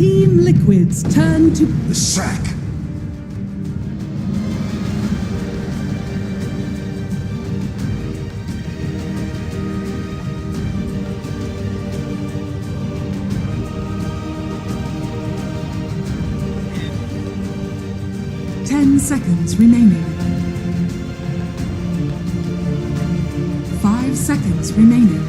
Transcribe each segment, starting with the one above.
Team Liquid's turn to... The sack. Seconds remaining. 5 seconds remaining.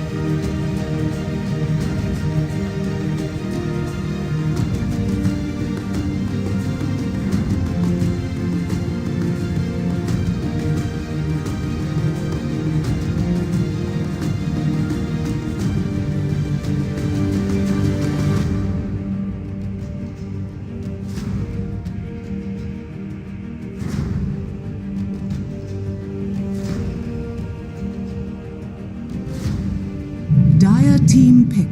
Dire team pick.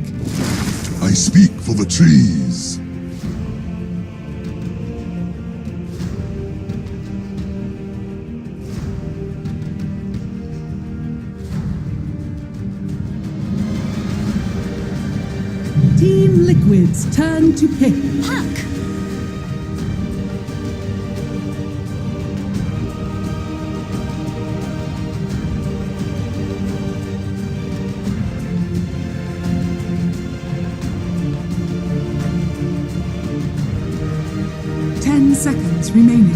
I speak for the trees. Team Liquid's turn to pick. Puck! 10 seconds remaining.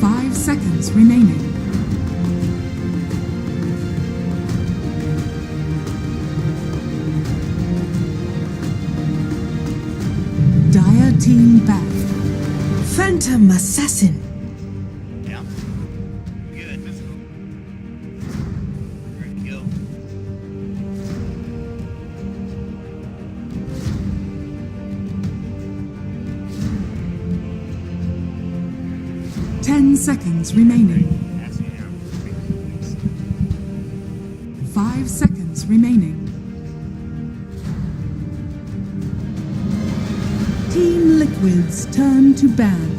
5 seconds remaining. Dire team back. Phantom Assassin. Yeah. Good. Ready to go. Ten seconds remaining. 5 seconds remaining. Team Liquid's turn to ban.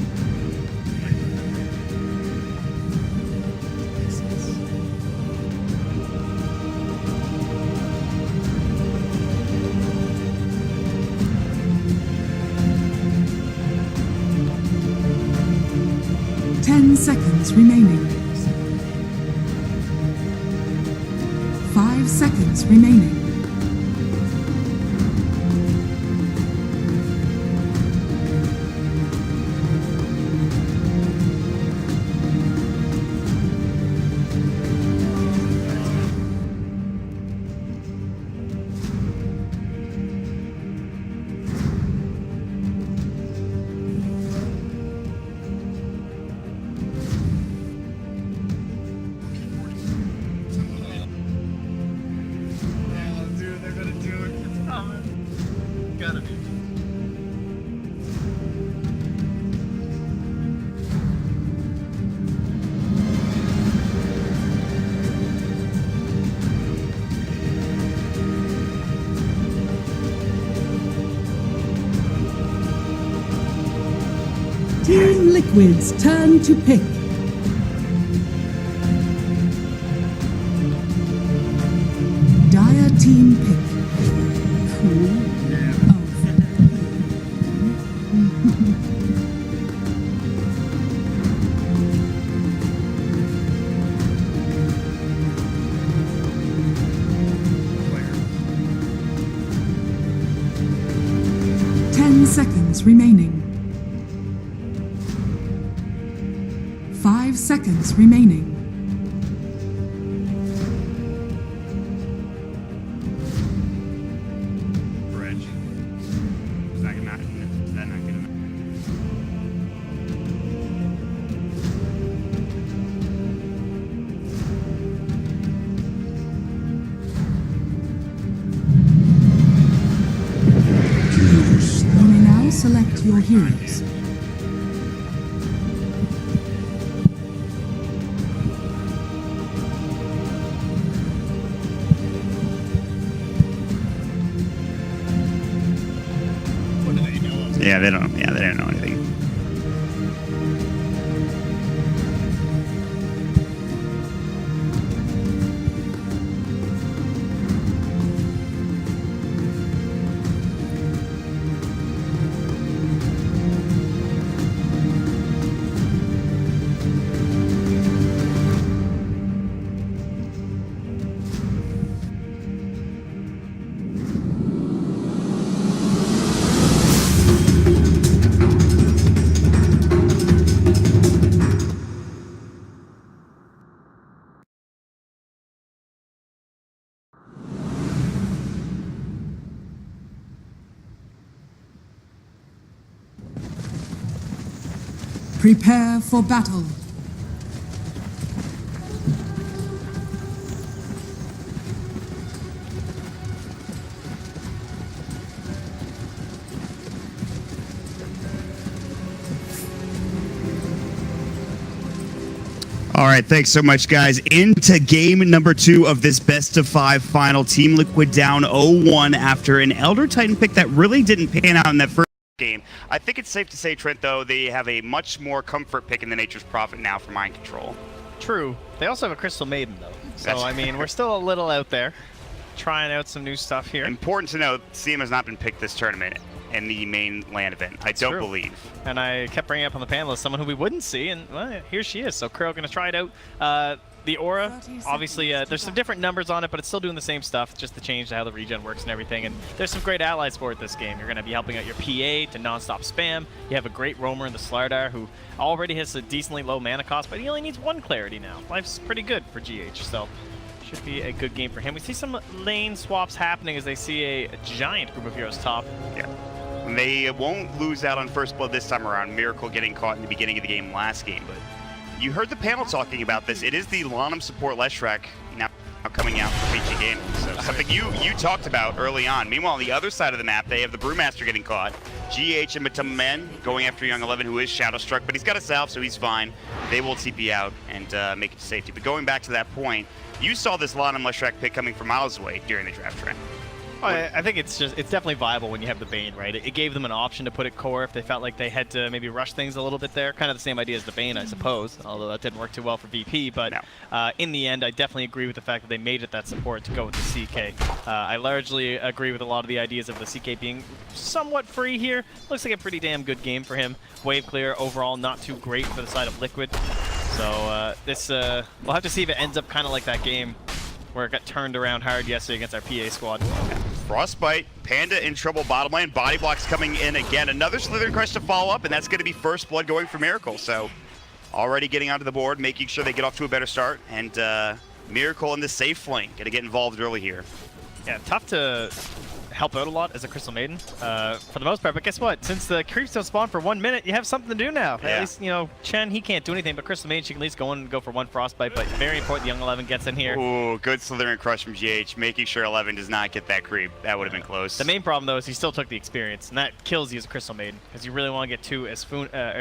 Seconds remaining. 5 seconds remaining. Gotta be. Team Liquid's turn to pick. Dire team pick. Cool. 10 seconds remaining. 5 seconds remaining. Bridge. Is that not good enough? You may now select your heroes. What do they know of? Yeah, they don't know anything. Prepare for battle. All right, thanks so much, guys. Into game number 2 of this best-of-5 final. Team Liquid down 0-1 after an Elder Titan pick that really didn't pan out in that first game. I think it's safe to say, Trent, though, they have a much more comfort pick in the Nature's Prophet now for Mind Control. True. They also have a Crystal Maiden, though. So, I mean, we're still a little out there, trying out some new stuff here. Important to note, CM has not been picked this tournament in the main LAN event. I don't believe. And I kept bringing up on the panel as someone who we wouldn't see, and well, here she is. So Crow going to try it out. The aura, obviously, there's some different numbers on it, but it's still doing the same stuff, just the change to how the regen works and everything. And there's some great allies for it this game. You're going to be helping out your PA to non-stop spam. You have a great roamer in the Slardar, who already has a decently low mana cost, but he only needs 1 clarity now. Life's pretty good for GH, so should be a good game for him. We see some lane swaps happening as they see a giant group of heroes top. Yeah. They won't lose out on first blood this time around. Miracle getting caught in the beginning of the game last game, but you heard the panel talking about this. It is the Lanham support Leshrac now coming out for ViCi Gaming. So something you talked about early on. Meanwhile, on the other side of the map, they have the Brewmaster getting caught. GH and Matumba Man going after Young 11, who is Shadow Struck, but he's got a salve, so he's fine. They will TP out and make it to safety. But going back to that point, you saw this Lanham Leshrac pick coming from miles away during the draft track. Oh, I think it's definitely viable when you have the Bane, right? It gave them an option to put it core if they felt like they had to maybe rush things a little bit there. Kind of the same idea as the Bane, I suppose, although that didn't work too well for VP. But no. In the end, I definitely agree with the fact that they made it that support to go with the CK. I largely agree with a lot of the ideas of the CK being somewhat free here. Looks like a pretty damn good game for him. Wave clear overall, not too great for the side of Liquid. So we'll have to see if it ends up kind of like that game where it got turned around hard yesterday against our PA squad. Frostbite, Panda in trouble bottom lane, body blocks coming in again. Another Slithering Crush to follow up, and that's going to be first blood going for Miracle. So already getting onto the board, making sure they get off to a better start. And Miracle in the safe lane, going to get involved early here. Yeah, tough to help out a lot as a Crystal Maiden for the most part, but guess what? Since the creeps don't spawn for 1 minute, you have something to do now. Yeah. At least, you know, Chen, he can't do anything, but Crystal Maiden, she can at least go in and go for 1 Frostbite, but very important Young 11 gets in here. Ooh, good Slithering Crush from GH, making sure 11 does not get that creep. That would have been close. The main problem, though, is he still took the experience, and that kills you as a Crystal Maiden, because you really want to get 2 as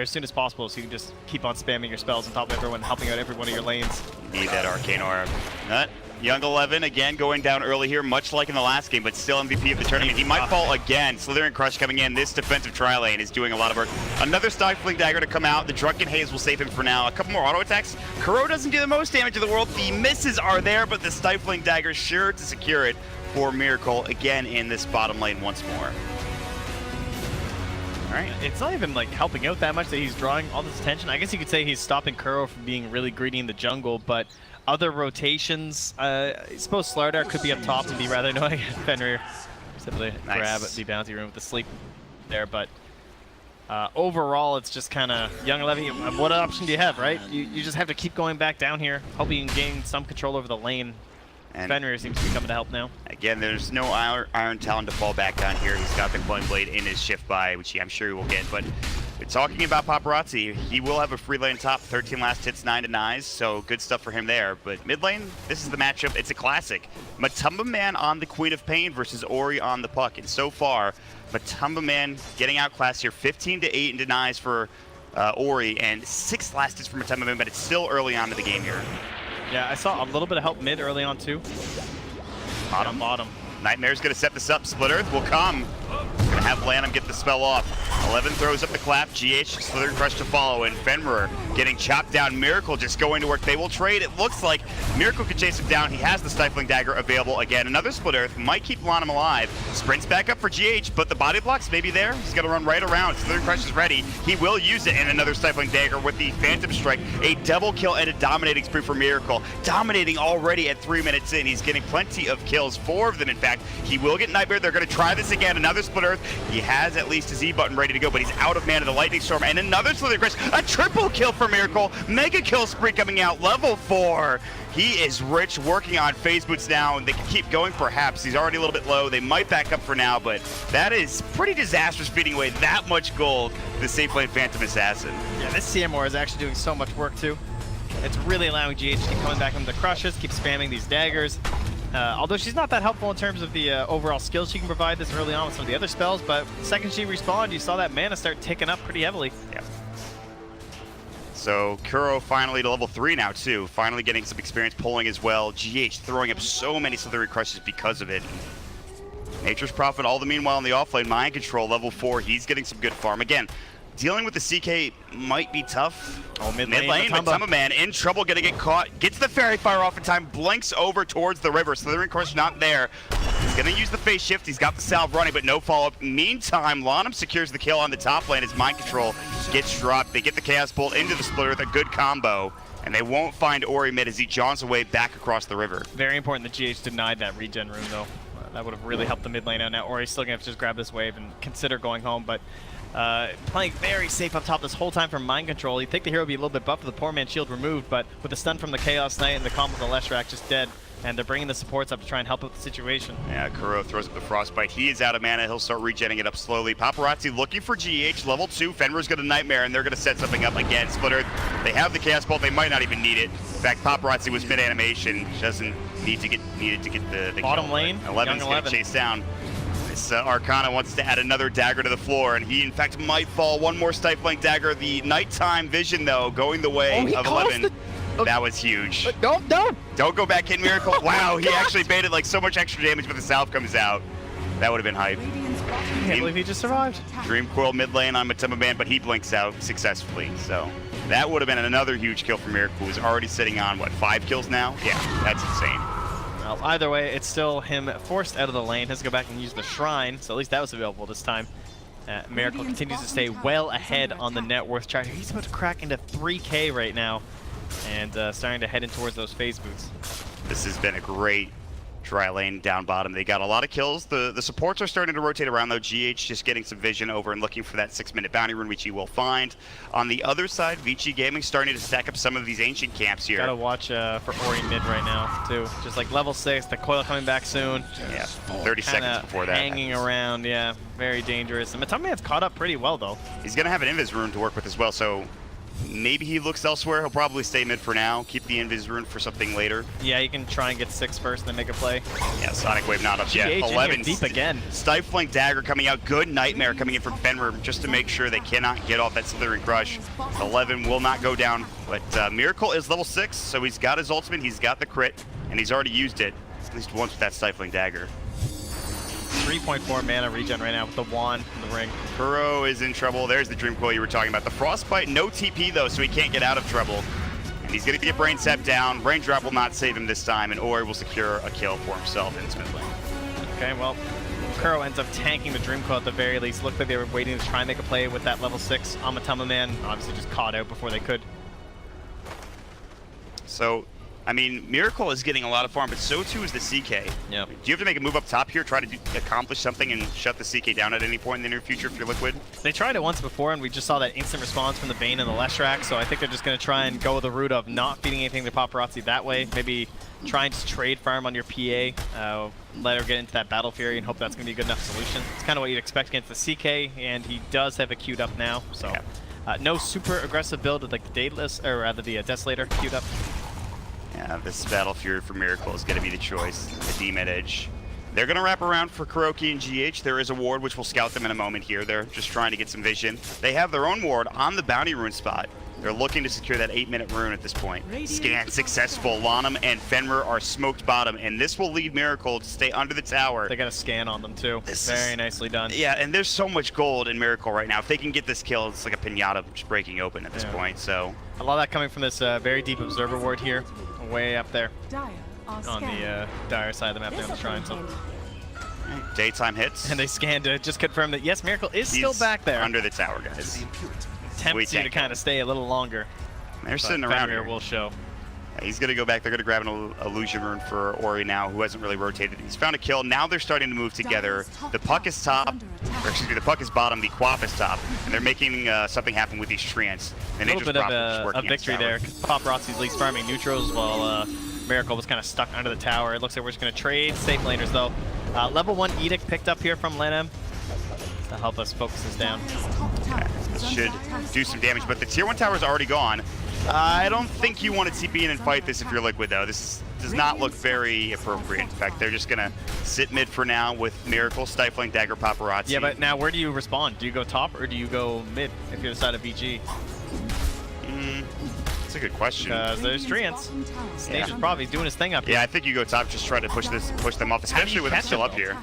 soon as possible, so you can just keep on spamming your spells on top of everyone, helping out every one of your lanes. You need that Arcane Aura. Young 11 again going down early here, much like in the last game, but still MVP of the tournament. He might fall again. Slithering Crush coming in. This defensive tri-lane is doing a lot of work. Another Stifling Dagger to come out. The Drunken Haze will save him for now. A couple more auto attacks. Kuro doesn't do the most damage in the world. The misses are there, but the Stifling Dagger sure to secure it for Miracle again in this bottom lane once more. All right. It's not even like helping out that much that he's drawing all this attention. I guess you could say he's stopping Kuro from being really greedy in the jungle, but other rotations, I suppose Slardar could be up top and be rather annoying. Fenrir simply grab the bounty room with the sleep there, but overall it's just kind of Young 11. What option do you have, right? You just have to keep going back down here, hoping you can gain some control over the lane. And Fenrir seems to be coming to help now. Again, there's no Iron Talon to fall back down here. He's got the Coin Blade in his shift buy, which I'm sure he will get. But we're talking about Paparazzi. He will have a free lane top, 13 last hits, 9 denies, so good stuff for him there. But mid lane, this is the matchup. It's a classic. Matumba Man on the Queen of Pain versus Ori on the Puck. And so far, Matumba Man getting outclassed here, 15 to 8 in denies for Ori, and 6 last hits for Matumba Man, but it's still early on in the game here. Yeah, I saw a little bit of help mid early on too. Bottom. Nightmare's gonna set this up. Split Earth will come. Gonna have Lanham get the spell off. 11 throws up the clap. GH, Slithering Crush to follow, and Fenrir getting chopped down. Miracle just going to work. They will trade. It looks like Miracle can chase him down. He has the Stifling Dagger available again. Another Split Earth might keep Lanham alive. Sprints back up for GH, but the body blocks may be there. He's gonna run right around. Slithering Crush is ready. He will use it, and another Stifling Dagger with the Phantom Strike. A double kill and a dominating spree for Miracle. Dominating already at 3 minutes in. He's getting plenty of kills, 4 of them in fact. He will get Nightmare. They're gonna try this again. Another Split Earth. He has at least his E button ready to go, but he's out of mana. The Lightning Storm and another Slithering Crush. A triple kill for Miracle. Mega kill spree coming out, level 4. He is rich, working on phase boots now, and they can keep going perhaps. He's already a little bit low. They might back up for now, but that is pretty disastrous, feeding away that much gold to the safe lane Phantom Assassin. Yeah, this CMR is actually doing so much work too. It's really allowing GH to keep coming back from the crushes, keep spamming these daggers. Although she's not that helpful in terms of the overall skills she can provide this early on with some of the other spells, but the second she respawned, you saw that mana start ticking up pretty heavily. Yeah. So Kuro finally to level 3 now too, finally getting some experience pulling as well. GH throwing up so many slithery crushes because of it. Nature's Prophet all the meanwhile in the offlane, Mind Control level 4, he's getting some good farm. Again, dealing with the CK might be tough. Oh, mid lane, but Tumba Man in trouble, gonna get caught. Gets the Fairy Fire off in time, blinks over towards the river. Slithering Crush not there. He's gonna use the phase shift. He's got the salve running, but no follow-up. Meantime, Lanham secures the kill on the top lane as Mind Control gets dropped. They get the Chaos Bolt into the splitter with a good combo, and they won't find Ori mid as he jaunts away back across the river. Very important that GH denied that regen rune though. That would have really helped the mid lane out. Now Ori's still gonna have to just grab this wave and consider going home, but playing very safe up top this whole time from Mind Control. You'd think the hero would be a little bit buffed with the poor man's shield removed, but with the stun from the Chaos Knight and the combo of the Leshrac just dead, and they're bringing the supports up to try and help with the situation. Yeah, Kuro throws up the Frostbite. He is out of mana. He'll start regenning it up slowly. Paparazzi looking for GH, level 2. Fenrir's got a Nightmare, and they're going to set something up again. Splitter, they have the Chaos Bolt. They might not even need it. In fact, Paparazzi was mid-animation. Doesn't need to get the bottom kill. lane. 11's going to chase down. This Arcana wants to add another dagger to the floor, and he, in fact, might fall. One more Stifling Dagger. The nighttime vision, though, going the way of 11. That was huge. No. Don't go back in, Miracle. Wow, he actually baited like so much extra damage, but the salve comes out. That would have been hype. I can't believe he just survived. Dream Coil mid lane on Matema Man, but he blinks out successfully. So that would have been another huge kill for Miracle, who's already sitting on, what, 5 kills now? Yeah, that's insane. Well, either way, it's still him forced out of the lane. Has to go back and use the Shrine, so at least that was available this time. Miracle continues to stay well ahead on the net worth chart. He's about to crack into 3K right now, and starting to head in towards those phase boots. This has been a great dry lane down bottom. They got a lot of kills. The supports are starting to rotate around though. GH just getting some vision over and looking for that 6-minute bounty rune, which he will find. On the other side, ViCi Gaming starting to stack up some of these ancient camps here. Gotta watch for Ori mid right now too. Just like level 6, the coil coming back soon. Yeah, 30 seconds before that hanging happens. around, yeah, very dangerous. And Matema Man's caught up pretty well though. He's gonna have an Invis rune to work with as well, so maybe he looks elsewhere. He'll probably stay mid for now, keep the Invis rune for something later. Yeah, you can try and get 6 first, then make a play. Yeah, Sonic Wave not up yet. 11 deep again. Stifling Dagger coming out. Good Nightmare coming in from Fenrir just to make sure they cannot get off that Slithering Crush. 11 will not go down, but Miracle is level 6, so he's got his ultimate, he's got the crit, and he's already used it at least once with that Stifling Dagger. 3.4 mana regen right now with the wand in the ring. Kuro is in trouble. There's the Dream Coil you were talking about. The Frostbite, no TP though, so he can't get out of trouble. And he's going to get Brain Sap down. Raindrop will not save him this time, and Ori will secure a kill for himself in his mid lane. Okay, well, Kuro ends up tanking the Dream Coil at the very least. Looked like they were waiting to try and make a play with that level 6 Amatama Man. Obviously just caught out before they could. So, I mean, Miracle is getting a lot of farm, but so too is the CK. Yeah. Do you have to make a move up top here, try to accomplish something and shut the CK down at any point in the near future if you're Liquid? They tried it once before, and we just saw that instant response from the Bane and the Leshrac, so I think they're just going to try and go the route of not feeding anything to Paparazzi that way. Maybe try and just trade farm on your PA, let her get into that Battle Fury, and hope that's going to be a good enough solution. It's kind of what you'd expect against the CK, and he does have it queued up now, so no super aggressive build with like the Daedalus, or rather the Desolator queued up. Yeah, this Battle Fury for Miracle is going to be the choice. The Demon Edge. They're going to wrap around for Kuroki and GH. There is a ward, which will scout them in a moment here. They're just trying to get some vision. They have their own ward on the Bounty Rune spot. They're looking to secure that 8-minute rune at this point. Scan successful. Lanham and Fenrir are smoked bottom, and this will lead Miracle to stay under the tower. They got a scan on them too. Very nicely done. Yeah, and there's so much gold in Miracle right now. If they can get this kill, it's like a pinata just breaking open at this point. So a lot of that coming from this very deep observer ward here, way up there on the dire side of the map down the shrine. So. Daytime hits. And they scanned to just confirm that yes, Miracle is still back there. Under the tower, guys. Tempts you to kind of stay a little longer. They're sitting around here. Will show. He's going to go back. They're going to grab an illusion rune for Ori now, who hasn't really rotated. He's found a kill. Now they're starting to move together. The puck is top, or excuse me, the puck is bottom, the Quaff is top, and they're making something happen with these treants. And a little bit of a victory there, because Paparazzi's at least farming neutrals while Miracle was kind of stuck under the tower. It looks like we're just going to trade safe laners, though. Level 1 Edict picked up here from Lenem to help us focus this down. Should do some damage, but the tier 1 tower is already gone. I don't think you want to TP in and fight this if you're Liquid, though. This does not look very appropriate. In fact, they're just going to sit mid for now with Miracle, Stifling, Dagger, Paparazzi. Yeah, but now where do you respond? Do you go top or do you go mid if you're the side of VG? That's a good question. Because there's treants. Stage is probably doing his thing up here. Yeah, I think you go top, just try to push them off, especially with them still up here.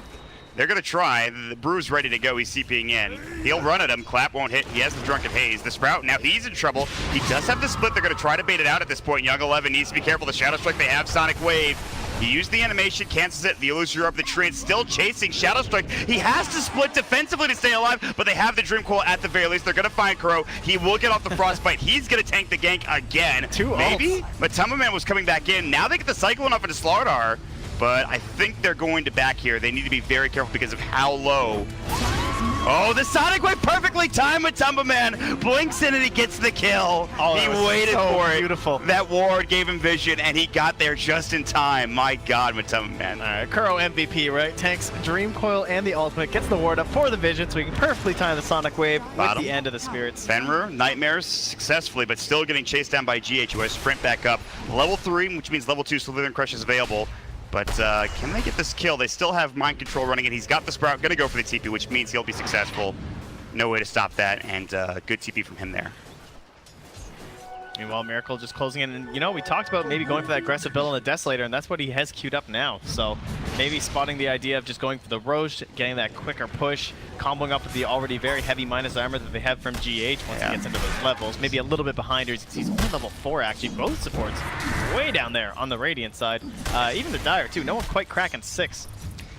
They're going to try. The Brew's ready to go. He's CPing in. He'll run at him. Clap won't hit. He has the Drunken Haze. The Sprout, now he's in trouble. He does have the split. They're going to try to bait it out at this point. Young 11 needs to be careful. The Shadow Strike, they have Sonic Wave. He used the animation, cancels it. The illusion of the Treant still chasing Shadow Strike. He has to split defensively to stay alive, but they have the Dream Coil at the very least. They're going to find Crow. He will get off the Frostbite. He's going to tank the gank again. Maybe? But Tumbaman was coming back in. Now they get the Cyclone up into Slardar. But I think they're going to back here. They need to be very careful because of how low. Oh, the Sonic Wave perfectly timed with Tumbaman. Blinks in and he gets the kill. Oh, he waited for it. Beautiful. That ward gave him vision and he got there just in time. My God, Matumbaman. All right, Kuro MVP, right? Tanks Dream Coil and the ultimate. Gets the ward up for the vision so he can perfectly time the Sonic Wave with the end of the Spirits. Fenrir, Nightmares successfully, but still getting chased down by GH, who has sprint back up. Level 3, which means level 2 Slither Crush is available. But can they get this kill? They still have Mind Control running, and he's got the Sprout. Going to go for the TP, which means he'll be successful. No way to stop that, and good TP from him there. Meanwhile, Miracle just closing in. And, you know, we talked about maybe going for that aggressive build on the Desolator, and that's what he has queued up now. So maybe spotting the idea of just going for the Roche, getting that quicker push, comboing up with the already very heavy minus armor that they have from GH once he gets into those levels. Maybe a little bit behind her. He's only level 4, actually. Both supports way down there on the Radiant side. Even the Dire, too. No one quite cracking 6.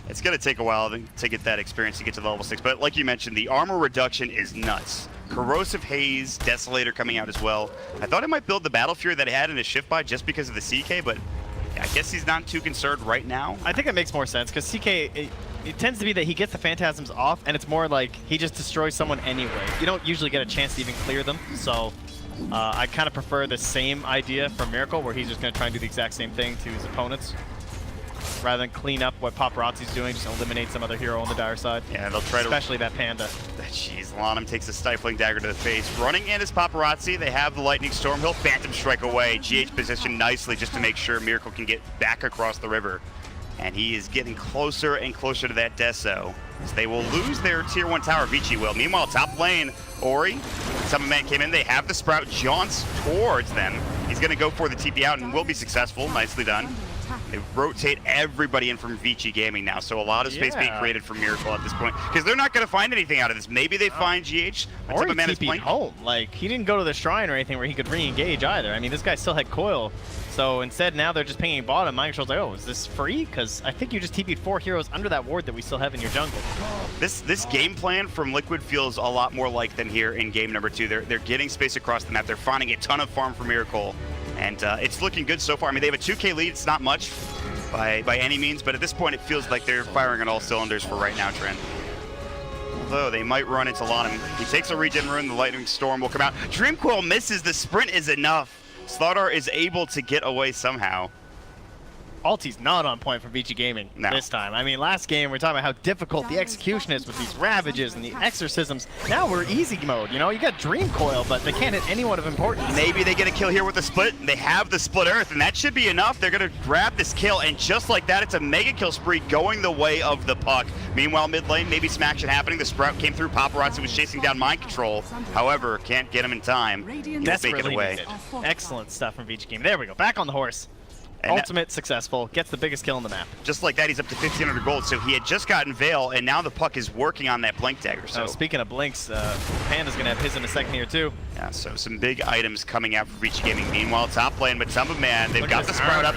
It's going to take a while to get that experience to get to level 6. But like you mentioned, the armor reduction is nuts. Corrosive Haze, Desolator coming out as well. I thought it might build the Battle Fury that he had in his shift buy just because of the CK, but I guess he's not too concerned right now. I think it makes more sense because CK, it tends to be that he gets the Phantasms off, and it's more like he just destroys someone anyway. You don't usually get a chance to even clear them, so I kind of prefer the same idea from Miracle, where he's just going to try and do the exact same thing to his opponents, rather than clean up what Paparazzi's doing, just eliminate some other hero on the Dire side. Yeah, they'll try especially that Panda. Jeez, Lanham takes a Stifling Dagger to the face. Running in is Paparazzi. They have the Lightning Storm. He'll Phantom Strike away. GH positioned nicely just to make sure Miracle can get back across the river. And he is getting closer and closer to that Deso. So they will lose their tier 1 tower, ViCi will. Meanwhile, top lane, Ori, Tumbaman came in. They have the Sprout, jaunts towards them. He's going to go for the TP out and will be successful. Nicely done. They rotate everybody in from ViCi Gaming now, so a lot of space being created for Miracle at this point. Because they're not going to find anything out of this. Maybe they find GH, but Ori Tumbaman is TP'd home. Like, he didn't go to the Shrine or anything where he could re-engage either. I mean, this guy still had Coil. So instead, now they're just pinging bottom. Mind Control's like, oh, is this free? Because I think you just TP'd 4 heroes under that ward that we still have in your jungle. This game plan from Liquid feels a lot more like than here in game number 2. They're getting space across the map. They're finding a ton of farm for Miracle. And it's looking good so far. I mean, they have a 2K lead. It's not much by any means, but at this point, it feels like they're firing on all cylinders for right now, Trent. Although they might run into Lanham. He takes a regen rune. The Lightning Storm will come out. Dream Coil misses. The sprint is enough. Slardar is able to get away somehow. Ulti's not on point for ViCi Gaming this time. I mean, last game we were talking about how difficult the execution is with these Ravages and the Exorcisms. Now we're easy mode, you know? You got Dream Coil, but they can't hit anyone of importance. Maybe they get a kill here with the split. They have the split earth, and that should be enough. They're going to grab this kill, and just like that, it's a mega kill spree going the way of the puck. Meanwhile, mid lane, maybe some action happening. The Sprout came through. Paparazzi was chasing down Mind Control. However, can't get him in time. Desperately away. needed. Excellent stuff from ViCi Gaming. There we go. Back on the horse. And ultimate successful, gets the biggest kill on the map. Just like that, he's up to 1,500 gold. So he had just gotten Veil, and now the puck is working on that Blink Dagger. So speaking of blinks, Panda's gonna have his in a second here too. Yeah, so some big items coming out for ViCi Gaming. Meanwhile, top lane, but Tumbaman, they've got the Sprout up.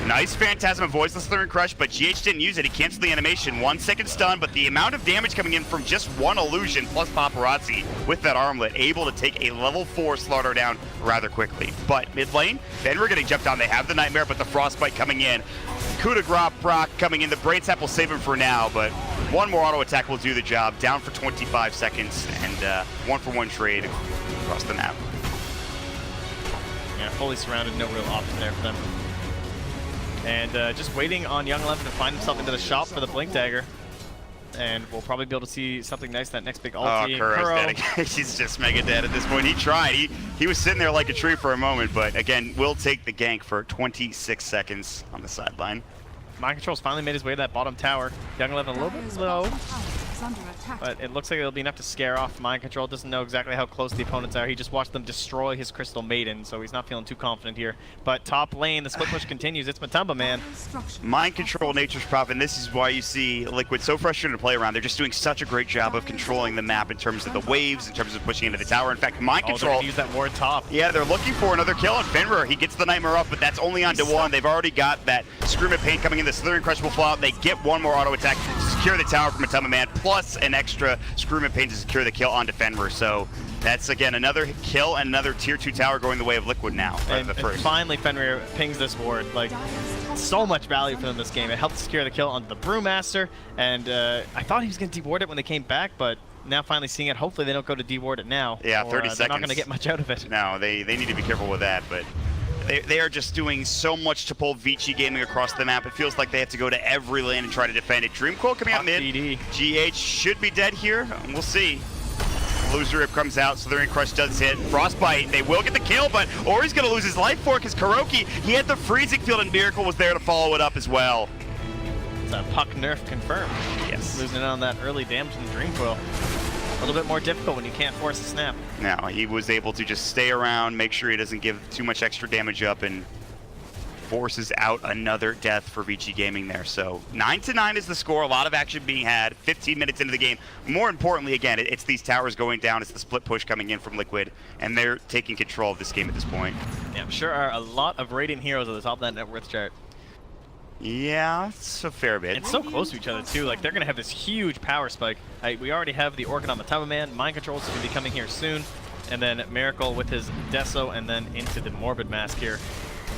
Nice Phantasm avoids the Slithering Crush, but GH didn't use it. He canceled the animation. 1 second stun, but the amount of damage coming in from just one illusion plus Paparazzi with that armlet, able to take a level 4 Slaughter down rather quickly. But mid lane, Fenrir getting jumped on. They have the Nightmare, but the Frostbite coming in. Coup de grace Brock coming in. The Brain Sap will save him for now, but one more auto attack will do the job. Down for 25 seconds, and 1-for-1 trade across the map. Yeah, fully surrounded, no real option there for them. And just waiting on Young 11 to find himself into the shop for the Blink Dagger. And we'll probably be able to see something nice that next big ulti. Oh, Kuro's dead again. He's just mega dead at this point. He tried. He was sitting there like a tree for a moment, but again, will take the gank for 26 seconds on the sideline. Mind Control's finally made his way to that bottom tower. Young 11 a little bit low, but it looks like it'll be enough to scare off Mind Control. Doesn't know exactly how close the opponents are. He just watched them destroy his Crystal Maiden, so he's not feeling too confident here. But top lane, the split push continues. It's Matumba, man. Mind Control, Nature's Prophet, and this is why you see Liquid so frustrated to play around. They're just doing such a great job of controlling the map in terms of the waves, in terms of pushing into the tower. In fact, Mind Control... use that ward top. Yeah, they're looking for another kill on Fenrir. He gets the Nightmare off, but that's only onto one. They've already got that Scream of Pain coming in. The Slithering Crush will fall out. They get one more auto attack to secure the tower from Matumba Man, plus an extra Scream of Pain to secure the kill onto Fenrir. So that's, again, another kill and another tier 2 tower going the way of Liquid now. And finally, Fenrir pings this ward. Like, so much value for them this game. It helped secure the kill onto the Brewmaster, and I thought he was going to deward it when they came back, but now finally seeing it, hopefully they don't go to deward it now. Yeah, 30 seconds. They're not going to get much out of it. No, they need to be careful with that, but they are just doing so much to pull ViCi Gaming across the map. It feels like they have to go to every lane and try to defend it. Dreamcoil coming out mid. DD. GH should be dead here. We'll see. Loser Rip comes out, Slithering Crush does hit. Frostbite, they will get the kill, but Ori's going to lose his life for it because Kuroki, he had the freezing field and Miracle was there to follow it up as well. It's a puck nerf confirmed. Yes. Losing it on that early damage in the Dreamcoil. A little bit more difficult when you can't force a snap. Now, he was able to just stay around, make sure he doesn't give too much extra damage up, and forces out another death for ViCi Gaming there. So 9-9 is the score. A lot of action being had. 15 minutes into the game. More importantly, again, it's these towers going down. It's the split push coming in from Liquid, and they're taking control of this game at this point. Yeah, sure are a lot of Radiant heroes at the top of that net worth chart. Yeah, it's a fair bit. It's so close to each other, too. Like, they're going to have this huge power spike. We already have the Orchid on Matumba Man. Mind Control's going to be coming here soon. And then Miracle with his Deso, and then into the Morbid Mask here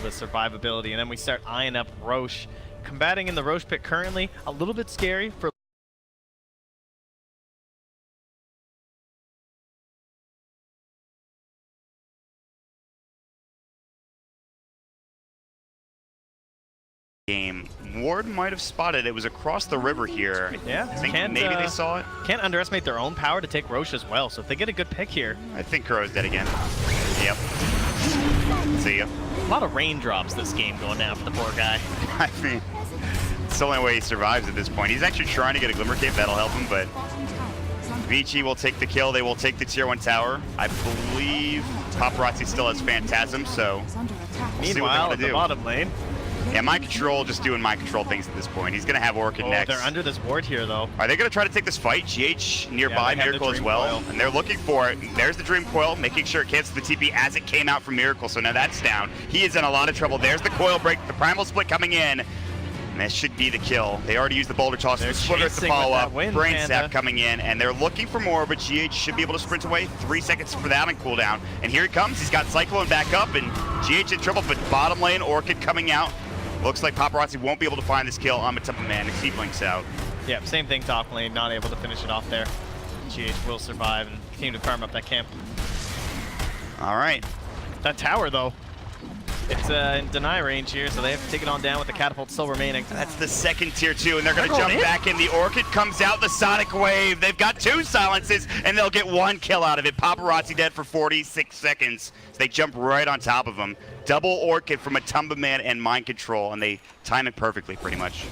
with survivability. And then we start eyeing up Roche. Combating in the Roche pit currently, a little bit scary for game. Ward might have spotted it. Was across the river here. Yeah, I think maybe they saw it. Can't underestimate their own power to take Roche as well. So if they get a good pick here, I think Kuro's dead again. Yep. See ya. A lot of raindrops this game going down for the poor guy. I mean, it's the only way he survives at this point. He's actually trying to get a Glimmer Cape. That'll help him, but ViCi will take the kill. They will take the tier 1 tower. I believe Paparazzi still has Phantasm, so we'll see what Meanwhile, they at do. the bottom lane, yeah, Mind Control just doing Mind Control things at this point. He's going to have Orchid next. they're under this ward here, though. Are they going to try to take this fight? GH nearby, Yeah, Miracle as well. Coil. And they're looking for it. There's the Dream Coil, making sure it cancels the TP as it came out from Miracle. So now that's down. He is in a lot of trouble. There's the Coil break, the Primal Split coming in. And that should be the kill. They already used the Boulder Toss. They're The Splitter to chasing follow with up. that wind, Brain Panda. Sap coming in. And they're looking for more, but GH should be able to sprint away. 3 seconds for that on cooldown. And here he comes. He's got Cyclone back up, and GH in trouble, but bottom lane, Orchid coming out. Looks like Paparazzi won't be able to find this kill on Matumba Man as he blinks out. Yep, same thing top lane, not able to finish it off there. GH will survive and continue to farm up that camp. All right. That tower, though, it's in deny range here, so they have to take it on down with the catapult still remaining. That's the second tier 2, and they're going to They're jump going in. back in. The Orchid comes out, the Sonic Wave. They've got 2 silences, and they'll get 1 kill out of it. Paparazzi dead for 46 seconds. So they jump right on top of him. Double Orchid from Matumba Man and Mind Control, and they time it perfectly, pretty much.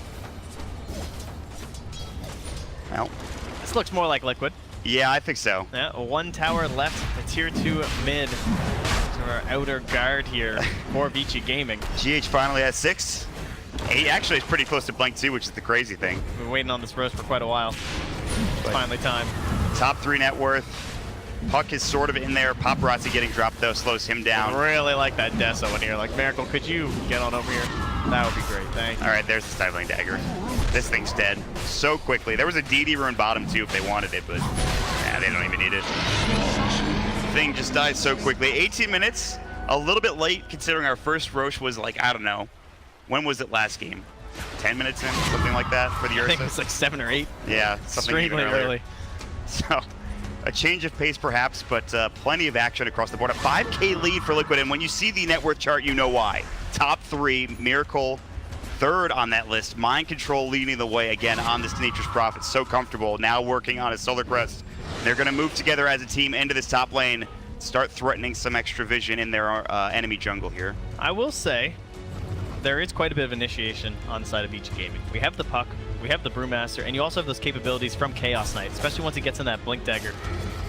Well, This looks more like Liquid. yeah, I think so. Yeah, 1 tower left, the tier 2 mid to our outer guard here for ViCi Gaming. GH finally has 6. He actually is pretty close to blank 2, which is the crazy thing. We've been waiting on this roast for quite a while. It's finally time. Top 3 net worth. Puck is sort of in there. Paparazzi getting dropped, though, slows him down. I really like that Deso in here. Like, Miracle, could you get on over here? That would be great, thank you. All right, there's the stifling dagger. This thing's dead so quickly. There was a DD rune bottom too if they wanted it, but nah, they don't even need it. Thing just died so quickly. 18 minutes, a little bit late considering our first Roche was like, I don't know. When was it last game? 10 minutes in, something like that for the Ursa? I think it was like 7 or 8. Yeah, something even Extremely earlier. early. So, a change of pace perhaps, but plenty of action across the board. A 5K lead for Liquid, and when you see the net worth chart, you know why. Top 3, Miracle, third on that list. Mind Control leading the way again on this Nature's Prophet. So comfortable, now working on his Solar Crest. They're going to move together as a team into this top lane, start threatening some extra vision in their enemy jungle here. I will say, there is quite a bit of initiation on the side of ViCi Gaming. We have the Puck, we have the Brewmaster, and you also have those capabilities from Chaos Knight, especially once he gets in that Blink Dagger.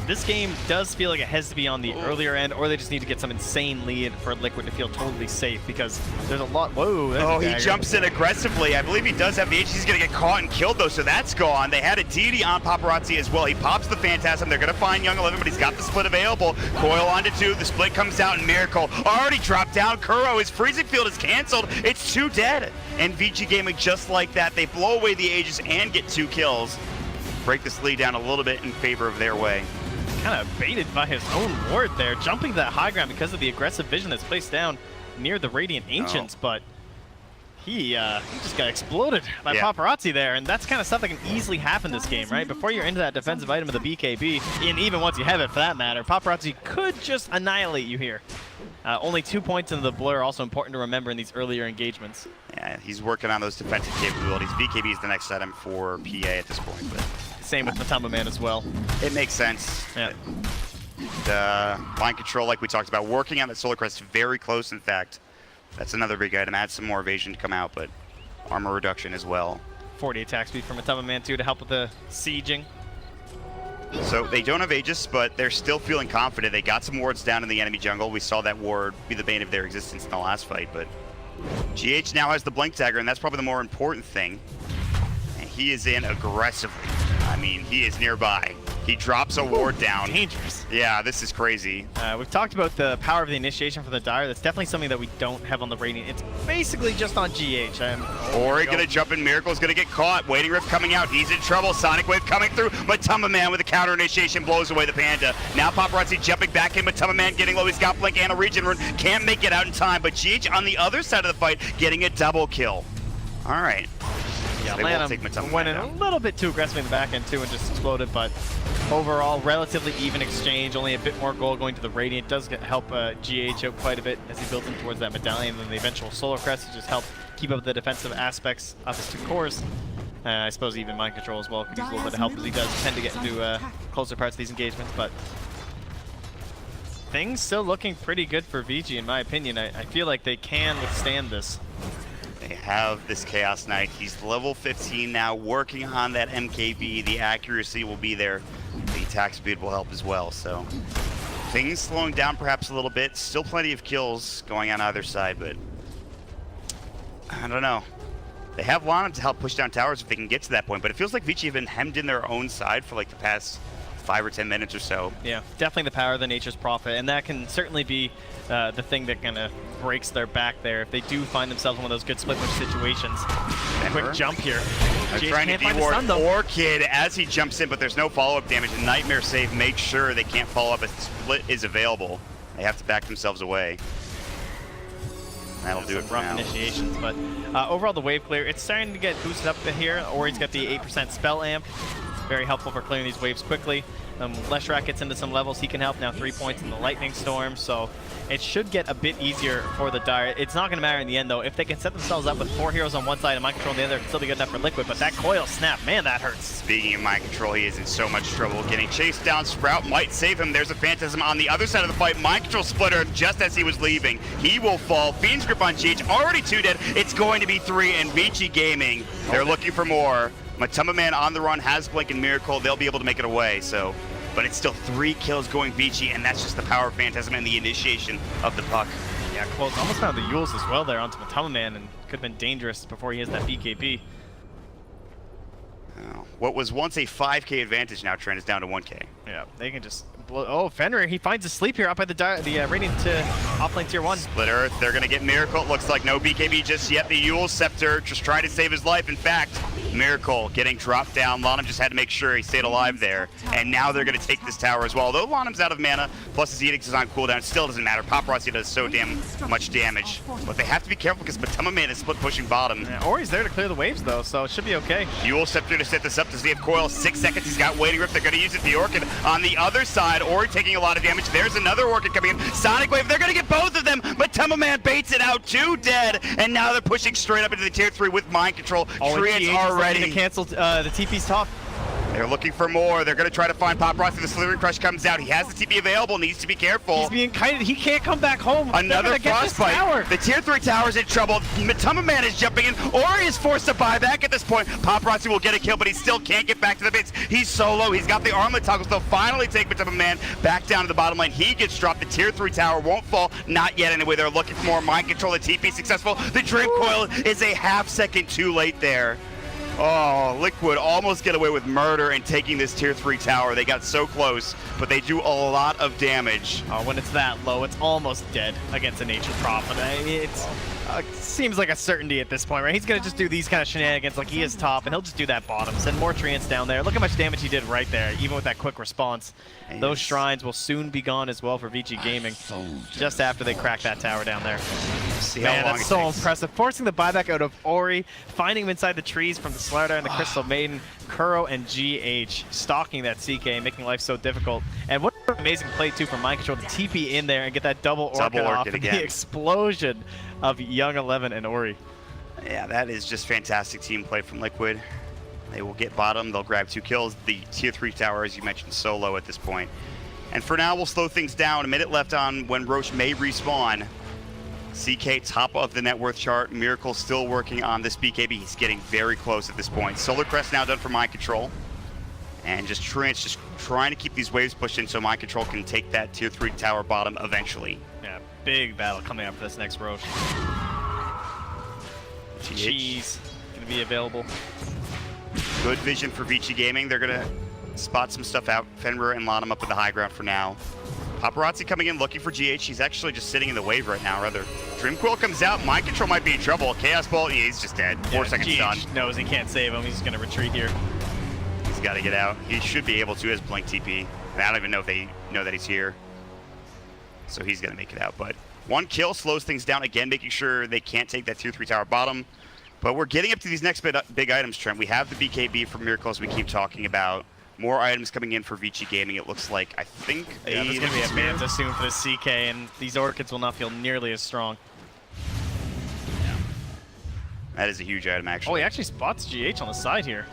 This game does feel like it has to be on the earlier end, or they just need to get some insane lead for Liquid to feel totally safe, because there's a lot. Whoa, there's oh, a he dagger. jumps in aggressively. I believe he does have the H. He's going to get caught and killed, though, so that's gone. They had a DD on Paparazzi as well. He pops the Phantasm. They're going to find Young 11, but he's got the split available. Coil onto 2. The split comes out, and Miracle already dropped down. Kuro, his freezing field is canceled. It's 2 dead. And ViCi Gaming, just like that, they blow away the Aegis and get 2 kills. Break this lead down a little bit in favor of their way. Kind of baited by his own ward there, jumping to that high ground because of the aggressive vision that's placed down near the Radiant Ancients, but he just got exploded by Paparazzi there, and that's kind of stuff that can easily happen this game, right? Before you're into that defensive item of the BKB, and even once you have it for that matter, Paparazzi could just annihilate you here. Only 2 points into the blur, also important to remember in these earlier engagements. Yeah, he's working on those defensive capabilities. BKB is the next item for PA at this point, but same with Matamba Man as well. it makes sense. Yeah. Mind Control, like we talked about, working on that Solar Crest very close, in fact. That's another big item. Add some more evasion to come out, but armor reduction as well. 40 attack speed from Matamba Man too to help with the sieging. So they don't have Aegis, but they're still feeling confident. They got some wards down in the enemy jungle. We saw that ward be the bane of their existence in the last fight, but GH now has the Blink Dagger, and that's probably the more important thing. And he is in aggressively. I mean, he is nearby. He drops a ward down. Dangerous. Yeah, this is crazy. We've talked about the power of the initiation for the Dire. That's definitely something that we don't have on the Radiant. It's basically just on GH. Ori gonna jump in. Miracle's gonna get caught. Waiting Rift coming out. He's in trouble. Sonic Wave coming through. Matamba Man with a counter initiation blows away the Panda. Now Paparazzi jumping back in. Matamba Man getting low. He's got Blink and a regen rune. Can't make it out in time, but GH on the other side of the fight getting a double kill. All right. Yeah, They will Lanham take Matamba went Man in a down. little bit too aggressive in the back end too and just exploded, but overall, relatively even exchange. Only a bit more gold going to the Radiant. Does help GH out quite a bit as he builds in towards that medallion, and the eventual Solar Crest to just help keep up the defensive aspects of his 2 cores. I suppose even Mind Control as well could use a little bit of help, as he does tend to get into closer parts of these engagements, but things still looking pretty good for ViCi in my opinion. I feel like they can withstand this. They have this Chaos Knight. He's level 15 now, working on that MKB. The accuracy will be there. The attack speed will help as well. So things slowing down perhaps a little bit. Still plenty of kills going on either side, but I don't know. They have Lana to help push down towers if they can get to that point, but it feels like ViCi have been hemmed in their own side for like the past 5 or 10 minutes or so. Yeah, definitely the power of the Nature's Prophet, and that can certainly be the thing that kind of breaks their back there if they do find themselves in one of those good split push situations. Quick jump here. They're trying to de-ward Orchid as he jumps in, but there's no follow-up damage. And Nightmare Save makes sure they can't follow up as the split is available. They have to back themselves away. That'll do it for rough now. Initiations, but overall the wave clear, it's starting to get boosted up here. Ori's got the 8% spell amp. Very helpful for clearing these waves quickly. Leshrac gets into some levels, he can help now 3 points in the Lightning Storm, so it should get a bit easier for the Dire. It's not going to matter in the end though. If they can set themselves up with 4 heroes on one side and Mind Control on the other, it'll still be good enough for Liquid, but that coil snap, man, that hurts. Speaking of Mind Control, he is in so much trouble. Getting chased down, Sprout might save him. There's a Phantasm on the other side of the fight. Mind Control splitter just as he was leaving. He will fall. Fiend's Grip on GH, already 2 dead. It's going to be 3, and ViCi Gaming, they're looking for more. Matamba Man on the run, has Blink and Miracle. They'll be able to make it away, so. But it's still 3 kills going ViCi, and that's just the power of Phantasm and the initiation of the puck. Yeah, close. Almost found the Yules as well there onto Matamba Man, and could have been dangerous before he has that BKB. What was once a 5K advantage now, Trent, is down to 1K. Yeah, they can just Oh, Fenrir, he finds a sleep here up by the Radiant to offlane tier 1. Split Earth, they're going to get Miracle. It looks like no BKB just yet. The Yule Scepter just trying to save his life. In fact, Miracle getting dropped down. Lanham just had to make sure he stayed alive there. And now they're going to take this tower as well. Though Lanham's out of mana, plus his Edict is on cooldown, it still doesn't matter. Paparazzi does so damn much damage. But they have to be careful because Matama Man is split pushing bottom. Yeah, Ori's there to clear the waves, though, so it should be okay. Yule Scepter to set this up. Does he have coil? 6 seconds. He's got Waiting Rift. They're going to use it. The Orchid on the other side. Ori taking a lot of damage. There's another Orchid coming in. Sonic Wave. They're going to get both of them. Matama Man baits it out. 2 dead. And now they're pushing straight up into the tier 3 with mind control. Treants already to cancel the TP's top. They're looking for more. They're going to try to find Paparazzi. The Slithering Crush comes out. He has the TP available. Needs to be careful. He's being kited. He can't come back home. Another Frostbite. The tier 3 tower's in trouble. Matama Man is jumping in. Ori is forced to buy back at this point. Paparazzi will get a kill, but he still can't get back to the base. He's solo. He's got the armlet toggles. They'll finally take Matama Man back down to the bottom lane. He gets dropped. The tier 3 tower won't fall. Not yet anyway. They're looking for more mind control. The TP successful. The Dream Coil is a half second too late there. Oh, Liquid almost get away with murder and taking this tier 3 tower. They got so close, but they do a lot of damage. When it's that low, it's almost dead against a Nature Prophet. It seems like a certainty at this point, right? He's going to just do these kind of shenanigans like he is top, and he'll just do that bottom. Send more Treants down there. Look how much damage he did right there, even with that quick response. Yes. Those shrines will soon be gone as well for ViCi Gaming, just after they crack that tower down there. See Man, how long that's it so takes. impressive. Forcing the buyback out of Ori, finding him inside the trees from the Slardar and the Crystal Maiden, Kuro and GH stalking that CK, making life so difficult. And what an amazing play, too, from Mind Control to TP in there and get that double Orchid off and the explosion of Young 11 and Ori. Yeah, that is just fantastic team play from Liquid. They will get bottom. They'll grab 2 kills. The tier 3 tower, as you mentioned, so low at this point. And for now, we'll slow things down. A minute left on when Roche may respawn. CK top of the net worth chart. Miracle still working on this BKB. He's getting very close at this point. Solar Crest now done for Mind Control. And just Treants just trying to keep these waves pushed in so Mind Control can take that tier 3 tower bottom eventually. Yeah, big battle coming up for this next Roche. Cheese gonna be available. Good vision for ViCi Gaming. They're gonna spot some stuff out. Fenrir and Lanham up at the high ground for now. Paparazzi coming in looking for GH. He's actually just sitting in the wave right now, rather. Dreamcoil comes out. Mind Control might be in trouble. Chaos Bolt, yeah, he's just dead. 4 seconds done. Knows he can't save him. He's just gonna retreat here. He's got to get out. He should be able to as Blink TP. I don't even know if they know that he's here. So he's gonna make it out. But 1 kill slows things down again, making sure they can't take that tier 3 tower bottom. But we're getting up to these next big items, Trent. We have the BKB from Miracle, as we keep talking about. More items coming in for ViCi Gaming, it looks like. I think there's going to be a Manta soon for the CK, and these Orchids will not feel nearly as strong. Yeah. That is a huge item, actually. Oh, he actually spots GH on the side here.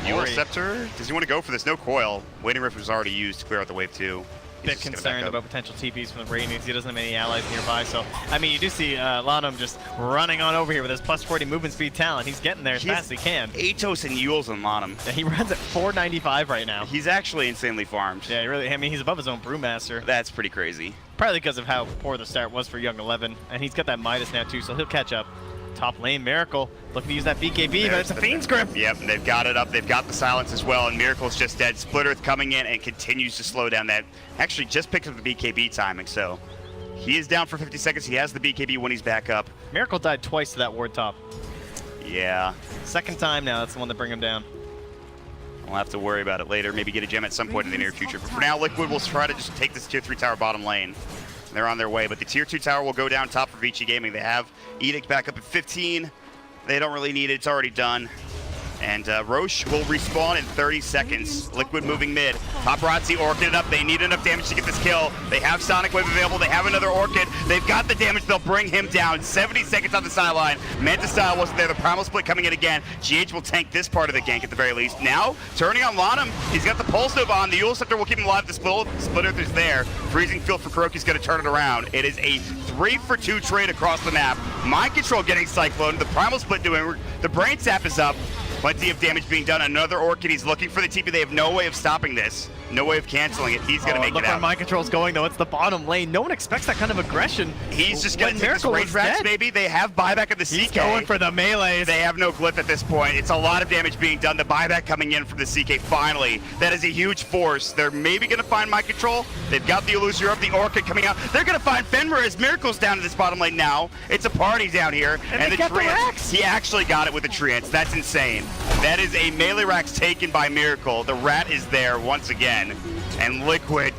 Yule Scepter? Does he want to go for this? No coil. Waiting Rift was already used to clear out the wave 2. Bit concerned about potential TPs from the Radiants. He doesn't have any allies nearby, so I mean, you do see Lanham just running on over here with his plus 40 movement speed talent. He's getting there as fast as he can. Atos and Yules on Lanham. Yeah, he runs at 495 right now. He's actually insanely farmed. Yeah, really. I mean, he's above his own Brewmaster. That's pretty crazy. Probably because of how poor the start was for Young 11, and he's got that Midas now too, so he'll catch up. Top lane, Miracle looking to use that BKB, but it's a Fiend's Grip. Yep, they've got it up. They've got the silence as well, and Miracle's just dead. Split Earth coming in and continues to slow down that. Actually, just picked up the BKB timing, so he is down for 50 seconds. He has the BKB when he's back up. Miracle died twice to that ward top. Yeah. Second time now, that's the one that bring him down. We'll have to worry about it later. Maybe get a gem at some point in the near future. But for now, Liquid will try to just take this tier 3 tower bottom lane. They're on their way, but the tier 2 tower will go down top for ViCi Gaming. They have Edict back up at 15. They don't really need it. It's already done. And Roche will respawn in 30 seconds. Liquid moving mid. Paparazzi Orchid up. They need enough damage to get this kill. They have Sonic Wave available. They have another Orchid. They've got the damage. They'll bring him down. 70 seconds on the sideline. Manta Style wasn't there. The Primal Split coming in again. GH will tank this part of the gank at the very least. Now, turning on Lanham. He's got the Pulse Nova on. The Yule Scepter will keep him alive. The Split Earth is there. Freezing Field for Kuroki's going to turn it around. It is a 3-for-2 trade across the map. Mind Control getting Cyclone. The Primal Split doing. The Brain Sap is up. Plenty of damage being done. Another Orchid. He's looking for the TP. They have no way of stopping this. No way of canceling it. He's going to make look it where out. Mind Control's going, though. It's the bottom lane. No one expects that kind of aggression. He's just going to take this Miracle range was Rax, dead. maybe. They have buyback at the CK. He's going for the melees. They have no glyph at this point. It's a lot of damage being done. The buyback coming in from the CK finally. That is a huge force. They're maybe going to find Mind Control. They've got the Illusory of the Orchid coming out. They're going to find Fenrir as Miracle's down to this bottom lane now. It's a party down here. And they got the Rax. He actually got it with the Treants. That's insane. That is a melee Rax taken by Miracle. The Rat is there once again. And Liquid,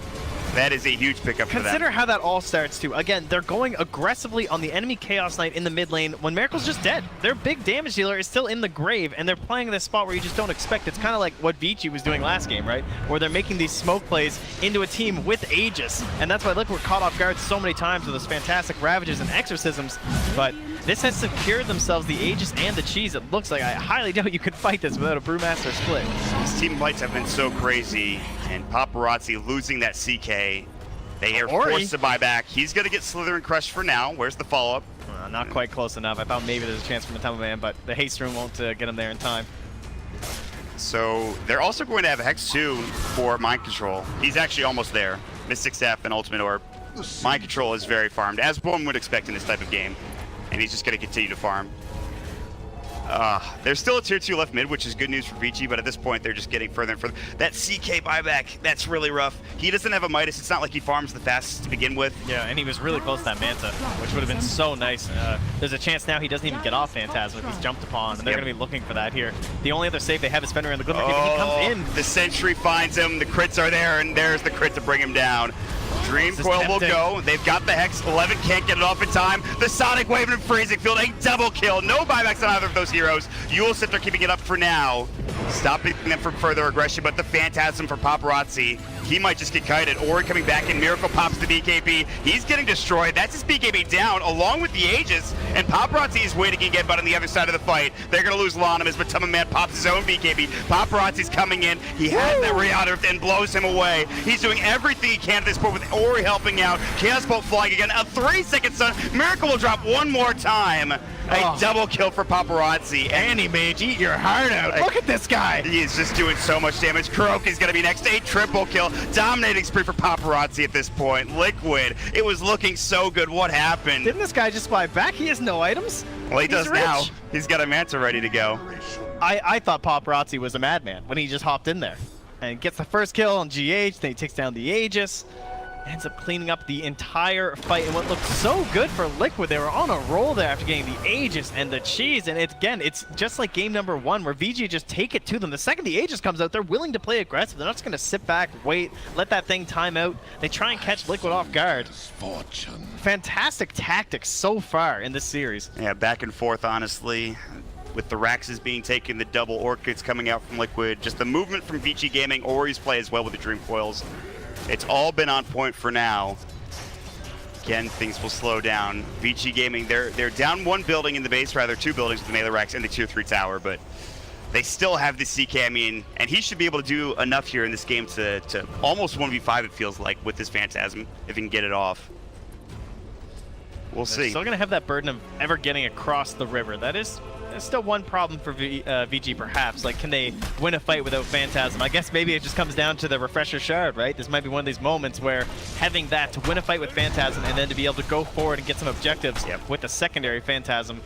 that is a huge pickup for them. Consider how that all starts, too. Again, they're going aggressively on the enemy Chaos Knight in the mid lane when Miracle's just dead. Their big damage dealer is still in the grave, and they're playing this spot where you just don't expect. It's kind of like what ViCi was doing last game, right? Where they're making these smoke plays into a team with Aegis. And that's why Liquid were caught off guard so many times with those fantastic Ravages and Exorcisms. But this has secured themselves the Aegis and the Cheese. It looks like I highly doubt you could fight this without a Brewmaster split. These team fights have been so crazy, and Paparazzi losing that CK. They are forced to buy back. He's going to get Slytherin crushed for now. Where's the follow-up? Not quite close enough. I thought maybe there's a chance for Matama Man, but the haste room won't get him there in time. So they're also going to have Hex 2 for Mind Control. He's actually almost there. Mystic Staff and Ultimate Orb. Mind Control is very farmed, as one would expect in this type of game. And he's just going to continue to farm. There's still a tier 2 left mid, which is good news for ViCi, but at this point they're just getting further and further. That CK buyback, that's really rough. He doesn't have a Midas. It's not like he farms the fastest to begin with. Yeah, and he was really close to that Manta, which would have been so nice. There's a chance now he doesn't even get off Phantasm if he's jumped upon, and they're going to be looking for that here. The only other save they have is Fenrir in the Glimmer Cave, and he comes in. The Sentry finds him, the crits are there, and there's the crit to bring him down. Dream Coil will go. They've got the Hex. 11 can't get it off in time. The Sonic Wave and Freezing Field, a double kill. No buybacks on either of those heroes. Yule Scepter keeping it up for now, stopping them from further aggression, but the Phantasm for Paparazzi, he might just get kited. Ori coming back in. Miracle pops the BKB. He's getting destroyed. That's his BKB down, along with the Aegis, and Paparazzi is waiting again, but on the other side of the fight, they're going to lose Lanham as Matama Man pops his own BKB. Paparazzi's coming in. He has that Reouter and blows him away. He's doing everything he can at this point with Ori helping out. Chaos Bolt flying again. A 3-second stun. Miracle will drop one more time. A double kill for Paparazzi. Annie Mage, eat your heart out. Look at this guy. He is just doing so much damage. Kuroki's going to be next. A triple kill. Dominating spree for Paparazzi at this point. Liquid. It was looking so good. What happened? Didn't this guy just buy back? He has no items. Well, he does rich. now. He's got a Manta ready to go. I thought Paparazzi was a madman when he just hopped in there. And gets the first kill on GH, then he takes down the Aegis. Ends up cleaning up the entire fight and what looked so good for Liquid. They were on a roll there after getting the Aegis and the Cheese, and it's just like game number 1 where ViCi just take it to them. The second the Aegis comes out, they're willing to play aggressive. They're not just going to sit back, wait, let that thing time out. They try and catch Liquid off guard. Fantastic tactics so far in this series. Yeah, back and forth, honestly. With the Raxes being taken, the double Orchids coming out from Liquid, just the movement from ViCi Gaming, Ori's play as well with the Dream Coils. It's all been on point for now. Again, things will slow down. ViCi Gaming, they're down one building in the base, rather 2 buildings with the melee Rax and the tier 3 tower, but they still have the CK, I mean, and he should be able to do enough here in this game to almost 1v5, it feels like, with this Phantasm, if he can get it off. We'll see. They're still going to have that burden of ever getting across the river. There's still one problem for ViCi, perhaps. Like, can they win a fight without Phantasm? I guess maybe it just comes down to the Refresher Shard, right? This might be one of these moments where having that to win a fight with Phantasm and then to be able to go forward and get some objectives with the secondary Phantasm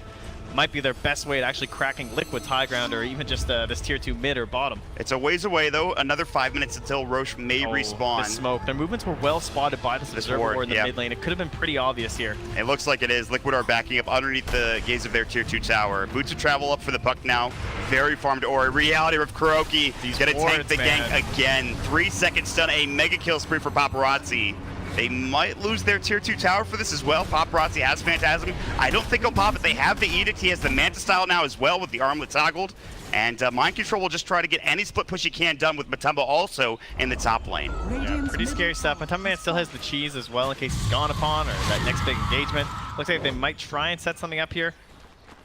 might be their best way to actually cracking Liquid's high ground or even just this tier 2 mid or bottom. It's a ways away, though. Another 5 minutes until Roche may respawn. The smoke. Their movements were well spotted by this Observer Ward in the mid lane. It could have been pretty obvious here. It looks like it is. Liquid are backing up underneath the gaze of their tier 2 tower. Boots of travel up for the puck now. Very farmed Ori. Reality of Kuroki. He's going to take the gank again. 3-second stun. A mega kill spree for Paparazzi. They might lose their tier 2 tower for this as well. Paparazzi has Phantasm. I don't think he'll pop it. They have the Edict. He has the Manta style now as well with the armlet toggled. And Mind Control will just try to get any split push he can done with Matamba also in the top lane. Yeah, pretty scary stuff. Matamba Man still has the Cheese as well in case he's gone upon or that next big engagement. Looks like they might try and set something up here.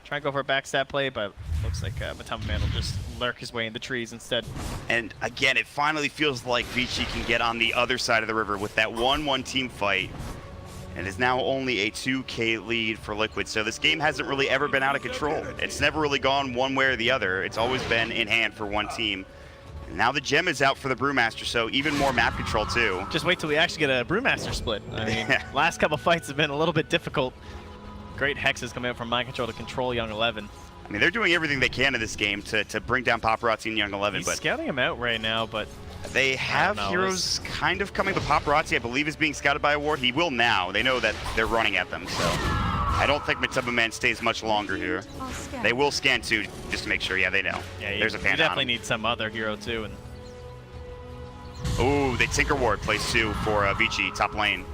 Try and go for a backstab play, but looks like Matamba Man will just lurk his way in the trees instead. And again, it finally feels like ViCi can get on the other side of the river with that 1-1 team fight. It is now only a 2K lead for Liquid, so this game hasn't really ever been out of control. It's never really gone one way or the other. It's always been in hand for one team. And now the gem is out for the Brewmaster, so even more map control too. Just wait till we actually get a Brewmaster split. I mean, last couple fights have been a little bit difficult. Great hexes coming out from Mind Control to control Young 11. I mean, they're doing everything they can in this game to bring down Paparazzi and Young 11. He's but scouting him out right now, but they have heroes kind of coming. But Paparazzi, I believe, is being scouted by a ward. He will now. They know that they're running at them, so I don't think Matumba Man stays much longer here. They will scan too, just to make sure. Yeah, they know. Yeah, there's a fan. You definitely need some other hero too. And oh, they Tinker Ward plays 2 for ViCi top lane.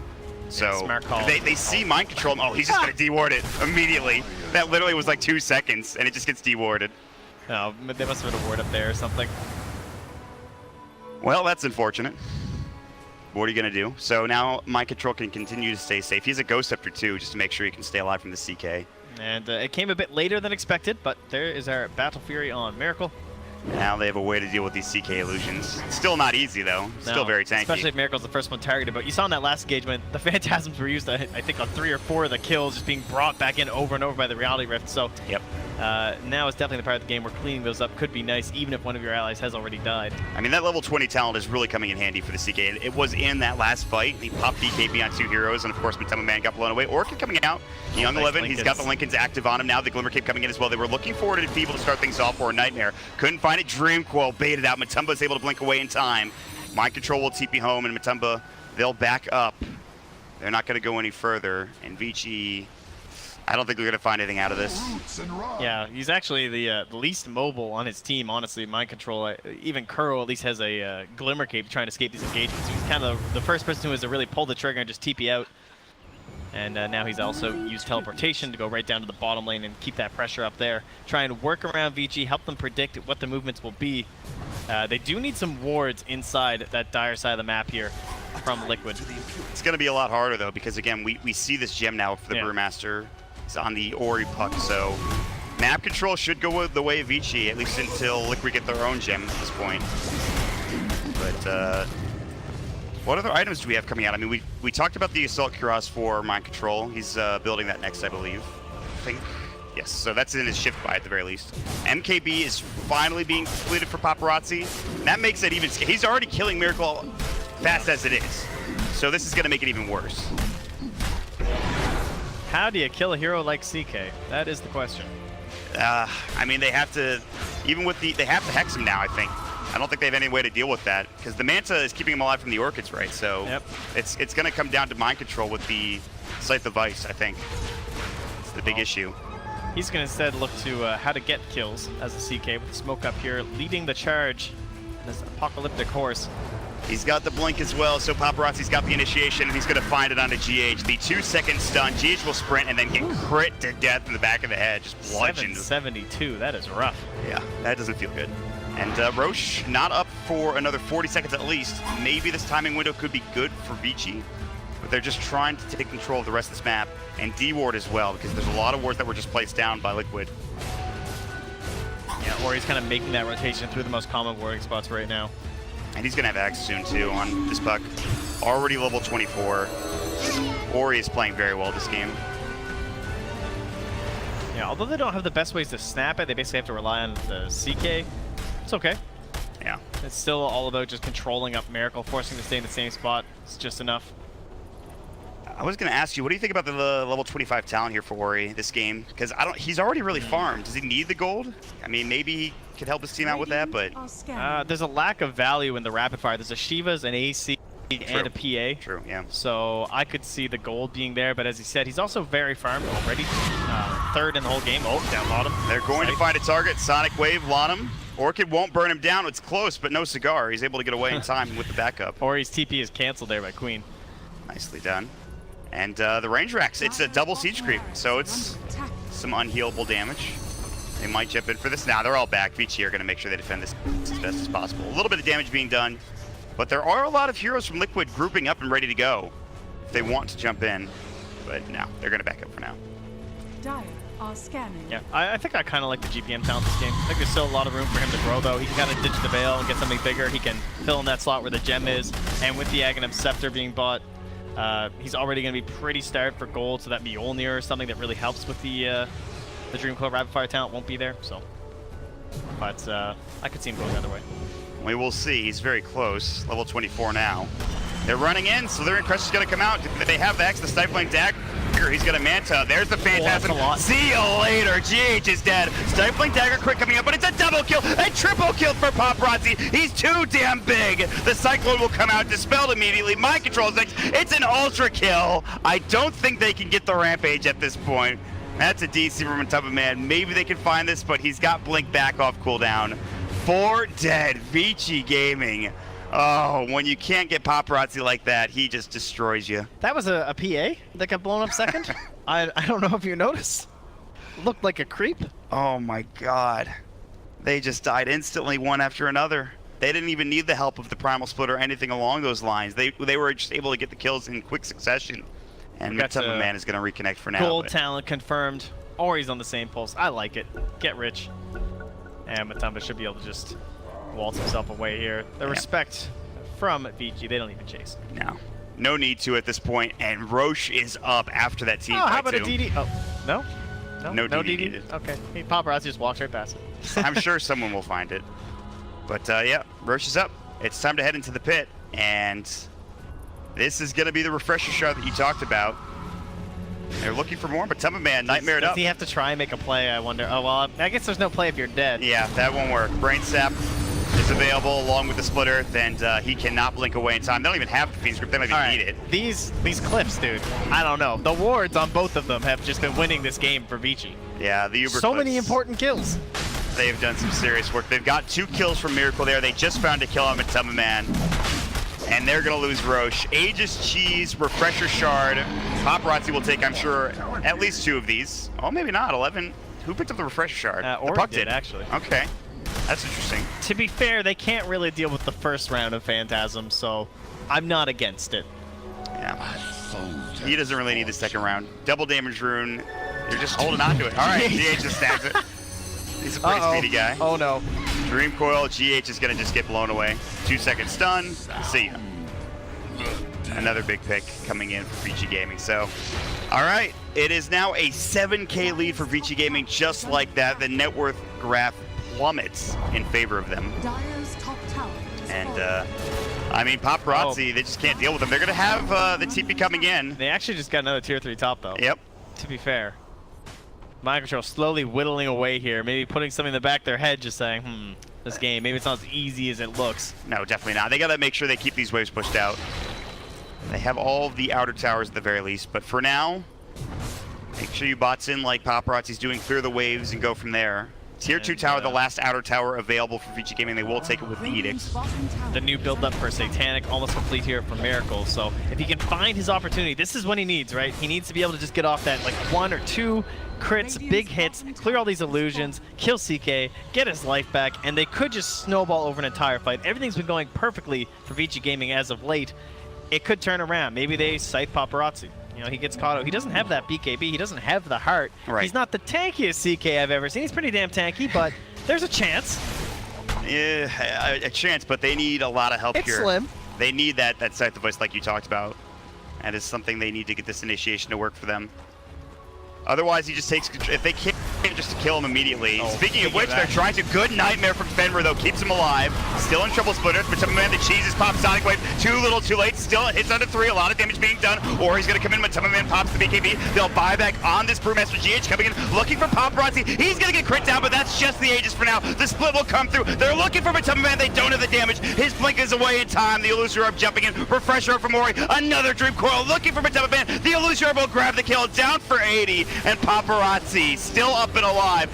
So they see Mind Control. Oh, he's just going to deward it immediately. That literally was like 2 seconds, and it just gets dewarded. No, they must have put a ward up there or something. Well, that's unfortunate. What are you going to do? So now Mind Control can continue to stay safe. He has a Ghost Scepter too, just to make sure he can stay alive from the CK. And it came a bit later than expected, but there is our Battle Fury on Miracle. Now they have a way to deal with these CK illusions. Still not easy though. Still very tanky. Especially if Miracle's the first one targeted. But you saw in that last engagement, the Phantasms were used, I think, on 3 or 4 of the kills, just being brought back in over and over by the Reality Rift. So yep. Now it's definitely the part of the game where cleaning those up could be nice, even if one of your allies has already died. I mean, that level 20 talent is really coming in handy for the CK. It was in that last fight. He popped BKB on 2 heroes, and of course, Matumba Man got blown away. Orchid coming out. Young Nice 11, Lincolns. He's got the Lincolns active on him now. The Glimmer Cape coming in as well. They were looking forward to people to start things off for a Nightmare. Couldn't find it. Dream Coil baited out. Matumba's able to blink away in time. Mind Control will TP home, and Matumba, they'll back up. They're not going to go any further. And ViCi, I don't think they're going to find anything out of this. Yeah, he's actually the least mobile on his team, honestly. Mind Control, even Kuro at least has a Glimmer Cape trying to escape these engagements. He's kind of the first person who has to really pull the trigger and just TP out. And now he's also used teleportation to go right down to the bottom lane and keep that pressure up there. Try and work around ViCi, help them predict what the movements will be. They do need some wards inside that dire side of the map here from Liquid. It's going to be a lot harder, though, because, again, we see this gem now for the Brewmaster. It's on the Ori puck, so map control should go the way of ViCi, at least until Liquid get their own gem at this point. But what other items do we have coming out? I mean, we talked about the Assault Cuirass for Mind Control. He's building that next, I believe. I think. Yes, so that's in his shift buy at the very least. MKB is finally being completed for Paparazzi. That makes it even. He's already killing Miracle fast as it is. So this is going to make it even worse. How do you kill a hero like CK? That is the question. I mean, they have to, even with they have to hex him now, I think. I don't think they have any way to deal with that, because the Manta is keeping him alive from the Orchids, right? So it's going to come down to Mind Control with the Scythe of Vice, I think. It's the big issue. He's going to instead look to how to get kills as a CK with the smoke up here, leading the charge in this apocalyptic horse. He's got the blink as well, so Paparazzi's got the initiation, and he's going to find it onto GH. The 2-second stun, GH will sprint and then get crit to death in the back of the head, just bludgeoned. 772, that is rough. Yeah, that doesn't feel good. And Roche not up for another 40 seconds at least. Maybe this timing window could be good for ViCi, but they're just trying to take control of the rest of this map and D-ward as well, because there's a lot of wards that were just placed down by Liquid. Yeah, Ori's kind of making that rotation through the most common warding spots right now. And he's going to have Axe soon, too, on this puck. Already level 24. Ori is playing very well this game. Yeah, although they don't have the best ways to snap it, they basically have to rely on the CK. It's okay. Yeah. It's still all about just controlling up Miracle, forcing to stay in the same spot. It's just enough. I was going to ask you, what do you think about the level 25 talent here for Ori this game? Because he's already really farmed. Does he need the gold? I mean, maybe he could help his team out with that, but there's a lack of value in the rapid fire. There's a Shiva's, an AC, and a PA. True, yeah. So I could see the gold being there, but as he said, he's also very farmed already. Third in the whole game. Oh, down bottom. They're going to find a target. Sonic Wave, Lonham. Orchid won't burn him down. It's close, but no cigar. He's able to get away in time with the backup. Ori's TP is canceled there by Queen. Nicely done. And the range racks, it's a double siege creep, so it's some unhealable damage. They might jump in for this. Now they're all back. ViCi are going to make sure they defend this as best as possible. A little bit of damage being done, but there are a lot of heroes from Liquid grouping up and ready to go if they want to jump in. But no, they're going to back up for now. Dire are scanning. Yeah, I think I kind of like the GPM talent this game. I think there's still a lot of room for him to grow, though. He can kind of ditch the Veil and get something bigger. He can fill in that slot where the gem is, and with the Aghanim Scepter being bought, He's already going to be pretty starved for gold, so that Mjolnir or something that really helps with the Dreamcoil Rapid Fire talent won't be there. So, but I could see him going the other way. We will see. He's very close. Level 24 now. They're running in. Slithering Crush is going to come out. They have the X, the Stifling Dagger. He's going to Manta. There's the Phantasm. See you later. GH is dead. Stifling Dagger crit coming up, but it's a double kill. A triple kill for Paparazzi. He's too damn big. The Cyclone will come out, dispelled immediately. Mind Control is next. It's an ultra kill. I don't think they can get the Rampage at this point. That's a DC from Mataba Man. Maybe they can find this, but he's got Blink back off cooldown. 4 dead. ViCi Gaming. Oh, when you can't get Paparazzi like that, he just destroys you. That was a PA that got blown up second? I don't know if you noticed. Looked like a creep. Oh my god. They just died instantly, one after another. They didn't even need the help of the Primal Split or anything along those lines. They were just able to get the kills in quick succession. And Mataba Man is going to reconnect for now. Gold talent confirmed. Or he's on the same pulse. I like it. Get rich. And Matamba should be able to just waltz himself away here. The respect from ViCi, they don't even chase. No need to at this point, and Roche is up after that team fight. How about a DD? Oh, no? No DD DD? needed. Okay. Hey, Paparazzi just walks right past it. I'm sure someone will find it. But yeah, Roche is up. It's time to head into the pit, and this is going to be the refresher shot that you talked about. They're looking for more, but Mataba Man nightmared up. Does he have to try and make a play, I wonder? Oh, well, I guess there's no play if you're dead. Yeah, that won't work. Brain Sap is available along with the Split Earth, and he cannot blink away in time. They don't even have the Fiend's Grip. They don't even need it. These cliffs, dude. I don't know. The wards on both of them have just been winning this game for ViCi. Yeah, the Uber So clips. many important kills. They've done some serious work. They've got 2 kills from Miracle there. They just found a kill on Mataba Man. And they're going to lose Roche. Aegis Cheese, Refresher Shard. Paparazzi will take, I'm sure, at least 2 of these. Oh, maybe not. 11. Who picked up the Refresher Shard? The Puck did, actually. Okay. That's interesting. To be fair, they can't really deal with the first round of Phantasm, so I'm not against it. Yeah. He doesn't really need the second round. Double damage rune. You're just holding on to it. All right, GH just snags it. He's a pretty speedy guy. Oh, no. Dream Coil, GH is going to just get blown away. 2-second stun. See ya. Another big pick coming in for ViCi Gaming. So, all right. It is now a 7K lead for ViCi Gaming. Just like that, the net worth graph plummets in favor of them. And, I mean, Paparazzi, they just can't deal with them. They're going to have the TP coming in. They actually just got another tier 3 top, though. Yep. To be fair. Mind Control slowly whittling away here, maybe putting something in the back of their head, just saying, this game, maybe it's not as easy as it looks. No, definitely not. They got to make sure they keep these waves pushed out. They have all of the outer towers at the very least, but for now, make sure you bots in like Paparazzi's doing, clear the waves and go from there. Tier 2 tower, the last outer tower available for ViCi Gaming. They will take it with the Edicts. The new build-up for Satanic, almost complete here for Miracle. So if he can find his opportunity, this is what he needs, right? He needs to be able to just get off that, like, 1 or 2 crits, big hits, clear all these illusions, kill CK, get his life back, and they could just snowball over an entire fight. Everything's been going perfectly for ViCi Gaming as of late. It could turn around. Maybe they scythe Paparazzi. You know, he gets caught out. He doesn't have that BKB. He doesn't have the heart. Right. He's not the tankiest CK I've ever seen. He's pretty damn tanky, but there's a chance. Yeah, a chance, but they need a lot of help It's here. slim. They need that scythe device like you talked about. And it's something they need to get this initiation to work for them. Otherwise, he just takes, if they can't just to kill him immediately. Speaking of which, they're trying to. Good Nightmare from Fenrir, though, keeps him alive. Still in trouble, Splitters, but Mataba Man, the cheese is popped Sonic Wave. Too little, too late. Still hits under 3, a lot of damage being done. Or he's going to come in, Mataba Man pops the BKB. They'll buy back on this Brewmaster. GH coming in, looking for Paparazzi. He's going to get crit down, but that's just the Aegis for now. The split will come through. They're looking for Mataba Man. They don't have the damage. His blink is away in time. The Illusory Orb jumping in. Refresher up from Ori. Another Dream Coil looking for Mataba Man. The Illusory Orb will grab the kill, down for 80. And Paparazzi still up and alive.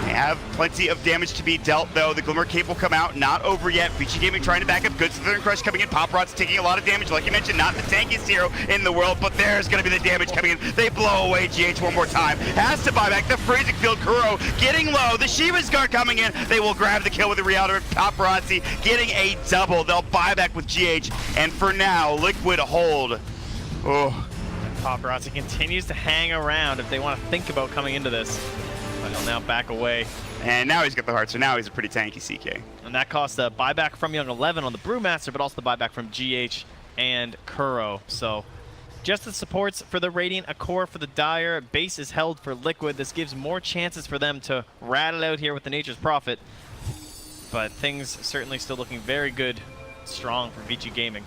They have plenty of damage to be dealt, though. The Glimmer Cape will come out. Not over yet. ViCi Gaming trying to back up. Good Slithering Crush coming in. Paparazzi taking a lot of damage. Like you mentioned, not the tankiest hero in the world, but there's going to be the damage coming in. They blow away GH one more time. Has to buy back. The Freezing Field. Kuro getting low. The Shiva's Guard coming in. They will grab the kill with the Reality. Paparazzi getting a double. They'll buy back with GH. And for now, Liquid hold. Oh. Paparazzi continues to hang around if they want to think about coming into this. But he'll now back away. And now he's got the heart, so now he's a pretty tanky CK. And that costs a buyback from Young 11 on the Brewmaster, but also the buyback from GH and Kuro. So Just the supports for the Radiant, a core for the Dire, base is held for Liquid. This gives more chances for them to rattle out here with the Nature's Prophet. But things certainly still looking very good, strong for ViCi Gaming.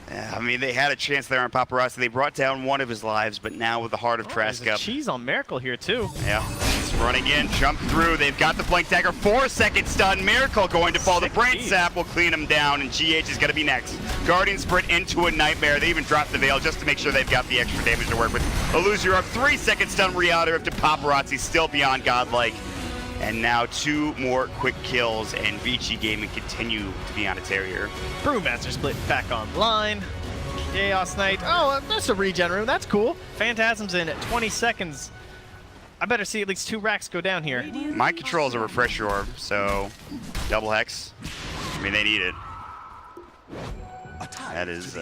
Yeah, I mean, they had a chance there on Paparazzi. They brought down one of his lives, but now with the Heart of Trask There's a up. cheese on Miracle here, too. Yeah, it's running in, jump through. They've got the Blink Dagger, 4-second stun. Miracle going to fall. The Brain Sap will clean him down, and GH is going to be next. Guardian Sprint into a Nightmare. They even dropped the Veil just to make sure they've got the extra damage to work with. Illusion up, 3-second stun. Riata up to Paparazzi, still beyond godlike. And now 2 more quick kills, and ViCi Gaming continue to be on a tear here. Brewmaster split back online. Chaos Knight. Oh, that's a regen room. That's cool. Phantasm's in 20 seconds. I better see at least 2 racks go down here. Mind Control is a refresher orb, so double hex. I mean, they need it. That is,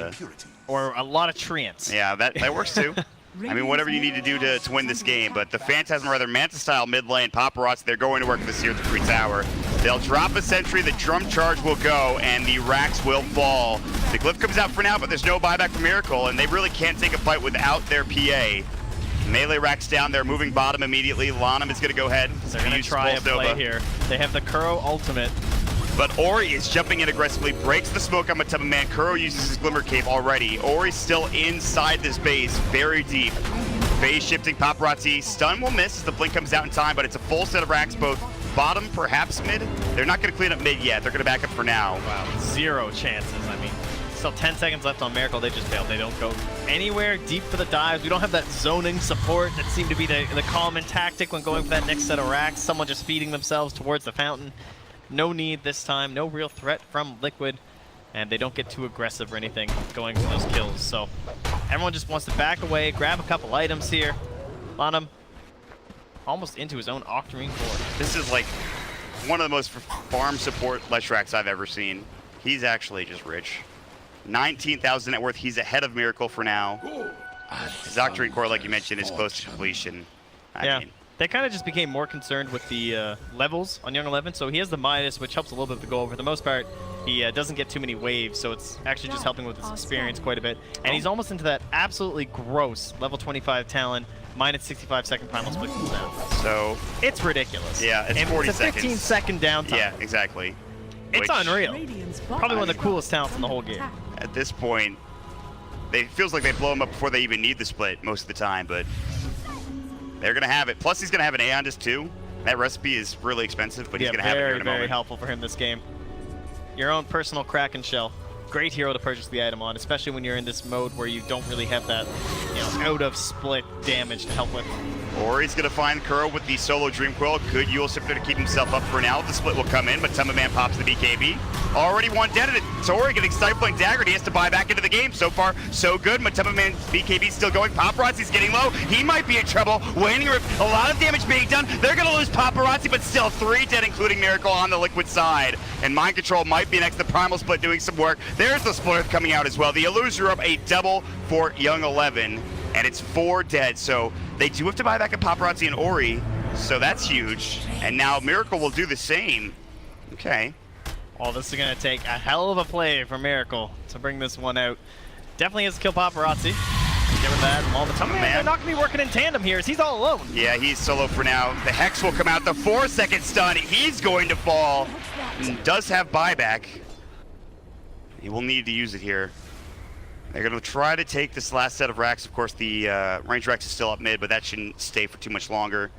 or a lot of treants. yeah, that works too. I mean, whatever you need to do to win this game, but the Phantasm, rather Manta style mid lane, Paparazzi, they're going to work this here at the free tower. They'll drop a sentry, the drum charge will go, and the racks will fall. The glyph comes out for now, but there's no buyback for Miracle, and they really can't take a fight without their PA. Melee racks down, they're moving bottom immediately. Lanham is going to go ahead. They're going to try a play here. They have the Kuro ultimate. But Ori is jumping in aggressively, breaks the smoke on Matema Man. Kuro uses his Glimmer Cape already. Ori's still inside this base, very deep. Phase shifting, Paparazzi. Stun will miss as the blink comes out in time, but it's a full set of racks, both bottom, perhaps mid. They're not going to clean up mid yet. They're going to back up for now. Wow, 0 chances. I mean, still 10 seconds left on Miracle. They just failed. They don't go anywhere deep for the dives. We don't have that zoning support that seemed to be the common tactic when going for that next set of racks. Someone just feeding themselves towards the fountain. No need this time. No real threat from Liquid. And they don't get too aggressive or anything going for those kills. So everyone just wants to back away, grab a couple items here. Lanham almost into his own Octarine core. This is like one of the most farm support Leshracks I've ever seen. He's actually just rich. 19,000 net worth. He's ahead of Miracle for now. His Octarine core, like you mentioned, is close to completion. I mean, they kind of just became more concerned with the levels on Young 11. So he has the Midas, which helps a little bit with the goal. For the most part, he doesn't get too many waves, so it's actually just helping with his experience quite a bit. And he's almost into that absolutely gross level 25 talent, minus 65 second primal split comes down. So it's ridiculous. Yeah, it's and 40 it's a seconds. 15-second downtime. Yeah, exactly. It's unreal. Probably one of the coolest talents in the whole game. At this point, it feels like they blow him up before they even need the split most of the time, but they're going to have it. Plus, he's going to have an Aeondis too. That recipe is really expensive, but he's going to have it here in a moment. Very helpful for him this game. Your own personal Kraken Shell. Great hero to purchase the item on, especially when you're in this mode where you don't really have that, out of split damage to help with. Or he's going to find Kuro with the solo Dream Quill. Good Yule Scepter to keep himself up for now. The split will come in, but Matema Man pops the BKB. Already one dead. It's Ori getting Stifling Dagger. He has to buy back into the game. So far, so good. Matema Man's BKB still going. Paparazzi's getting low. He might be in trouble. Waning Rift, a lot of damage being done. They're going to lose Paparazzi, but still 3 dead, including Miracle on the Liquid side. And Mind Control might be next. The Primal Split doing some work. There's the Splitter coming out as well. The Illuser up, a double for Young 11. And it's 4 dead, so they do have to buy back a Paparazzi and Ori, so that's huge. And now Miracle will do the same. Okay. Well, this is going to take a hell of a play for Miracle to bring this one out. Definitely has to kill Paparazzi. Get rid of that. All the time. They're not going to be working in tandem here. He's all alone. Yeah, he's solo for now. The Hex will come out. The 4-second stun. He's going to fall. And does have buyback. He will need to use it here. They're going to try to take this last set of racks. Of course, the range racks is still up mid, but that shouldn't stay for too much longer.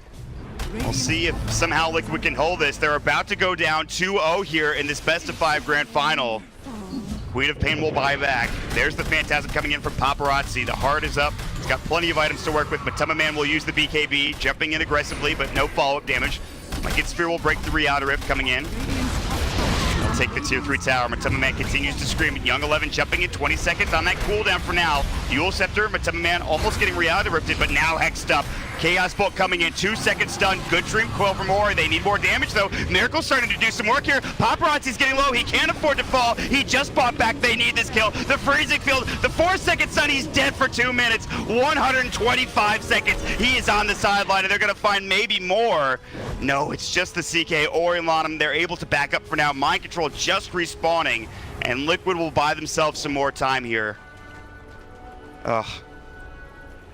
We'll see if somehow Liquid can hold this. They're about to go down 2-0 here in this best-of-5 grand final. Queen of Pain will buy back. There's the Phantasm coming in from Paparazzi. The Heart is up. He's got plenty of items to work with. Matema Man will use the BKB, jumping in aggressively, but no follow-up damage. Like Sphere will break the Riata Rift coming in. They'll take the tier 3 tower. Matema Man continues to scream. Young 11 jumping in 20 seconds on that cooldown for now. Yule Scepter, Matema Man almost getting Riata Rifted, but now hexed up. Chaos Bolt coming in, 2-second stun. Good Dream Quill from Ori. They need more damage though. Miracle's starting to do some work here. Paparazzi's getting low. He can't afford to fall. He just bought back. They need this kill. The freezing field, the 4-second stun. He's dead for 2 minutes. 125 seconds. He is on the sideline, and they're going to find maybe more. No, it's just the CK. Ori and Lanham, they're able to back up for now. Mind Control just respawning, and Liquid will buy themselves some more time here. Ugh.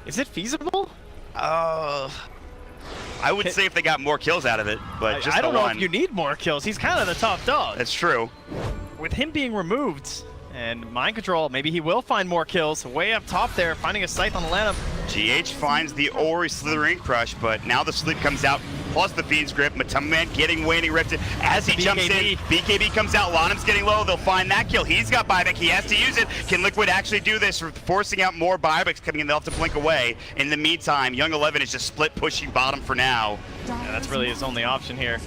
Is it feasible? I would say if they got more kills out of it, but just I don't the know one. if you need more kills. He's kind of the top dog. That's true. With him being removed and mind control, maybe he will find more kills. Way up top there, finding a scythe on the Lanham. GH finds the Ori Slithering Crush, but now the sleep comes out, plus the Fiend's Grip. Matumman getting Waning Rift as he jumps in. BKB comes out, Lanham's getting low. They'll find that kill. He's got buyback. He has to use it. Can Liquid actually do this, forcing out more buybacks coming in? They'll have to blink away. In the meantime, Young 11 is just split pushing bottom for now. Yeah, that's really his only option here.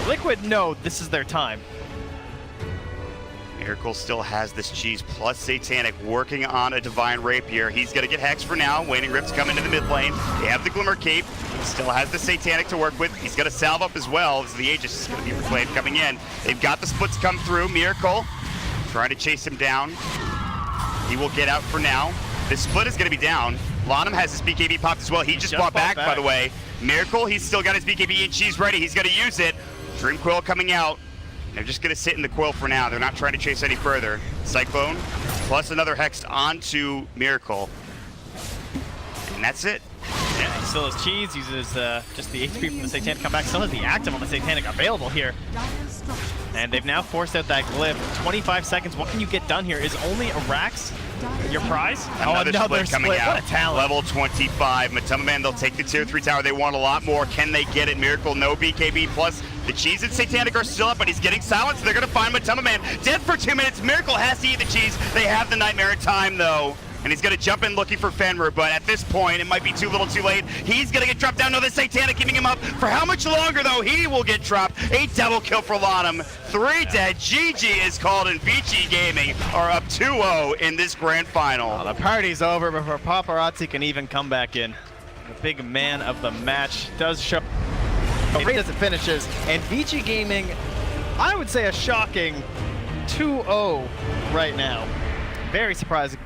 Liquid know this is their time. Miracle still has this cheese plus Satanic working on a Divine Rapier. He's going to get Hex for now. Waning Rift's coming to the mid lane. They have the Glimmer Cape. Still has the Satanic to work with. He's going to salve up as well as the Aegis is going to be reclaimed coming in. They've got the splits come through. Miracle trying to chase him down. He will get out for now. This split is going to be down. Lanham has his BKB popped as well. He just bought back, by the way. Miracle, he's still got his BKB and cheese ready. He's going to use it. Dream Coil coming out. They're just going to sit in the coil for now. They're not trying to chase any further. Cyclone, plus another Hex onto Miracle. And that's it. Yeah, he still has cheese, uses just the HP from the Satanic come back. Still has the active on the Satanic available here. And they've now forced out that glyph. 25 seconds, what can you get done here? Is only a Rax your prize? Another split coming out. What a talent. Level 25. Matumman, they'll take the tier 3 tower. They want a lot more. Can they get it? Miracle, no BKB. Plus, the cheese and Satanic are still up, but he's getting silenced. They're going to find Matumman dead for 2 minutes. Miracle has to eat the cheese. They have the Nightmare in time, though. And he's going to jump in looking for Fenrir, but at this point, it might be too little too late. He's going to get dropped down. No, the Satanic keeping him up. For how much longer, though? He will get dropped. A double kill for Lanham. 3 dead. GG is called, and ViCi Gaming are up 2-0 in this grand final. Well, the party's over before Paparazzi can even come back in. The big man of the match does show as it finishes, and ViCi Gaming, I would say a shocking 2-0 right now. Very surprising.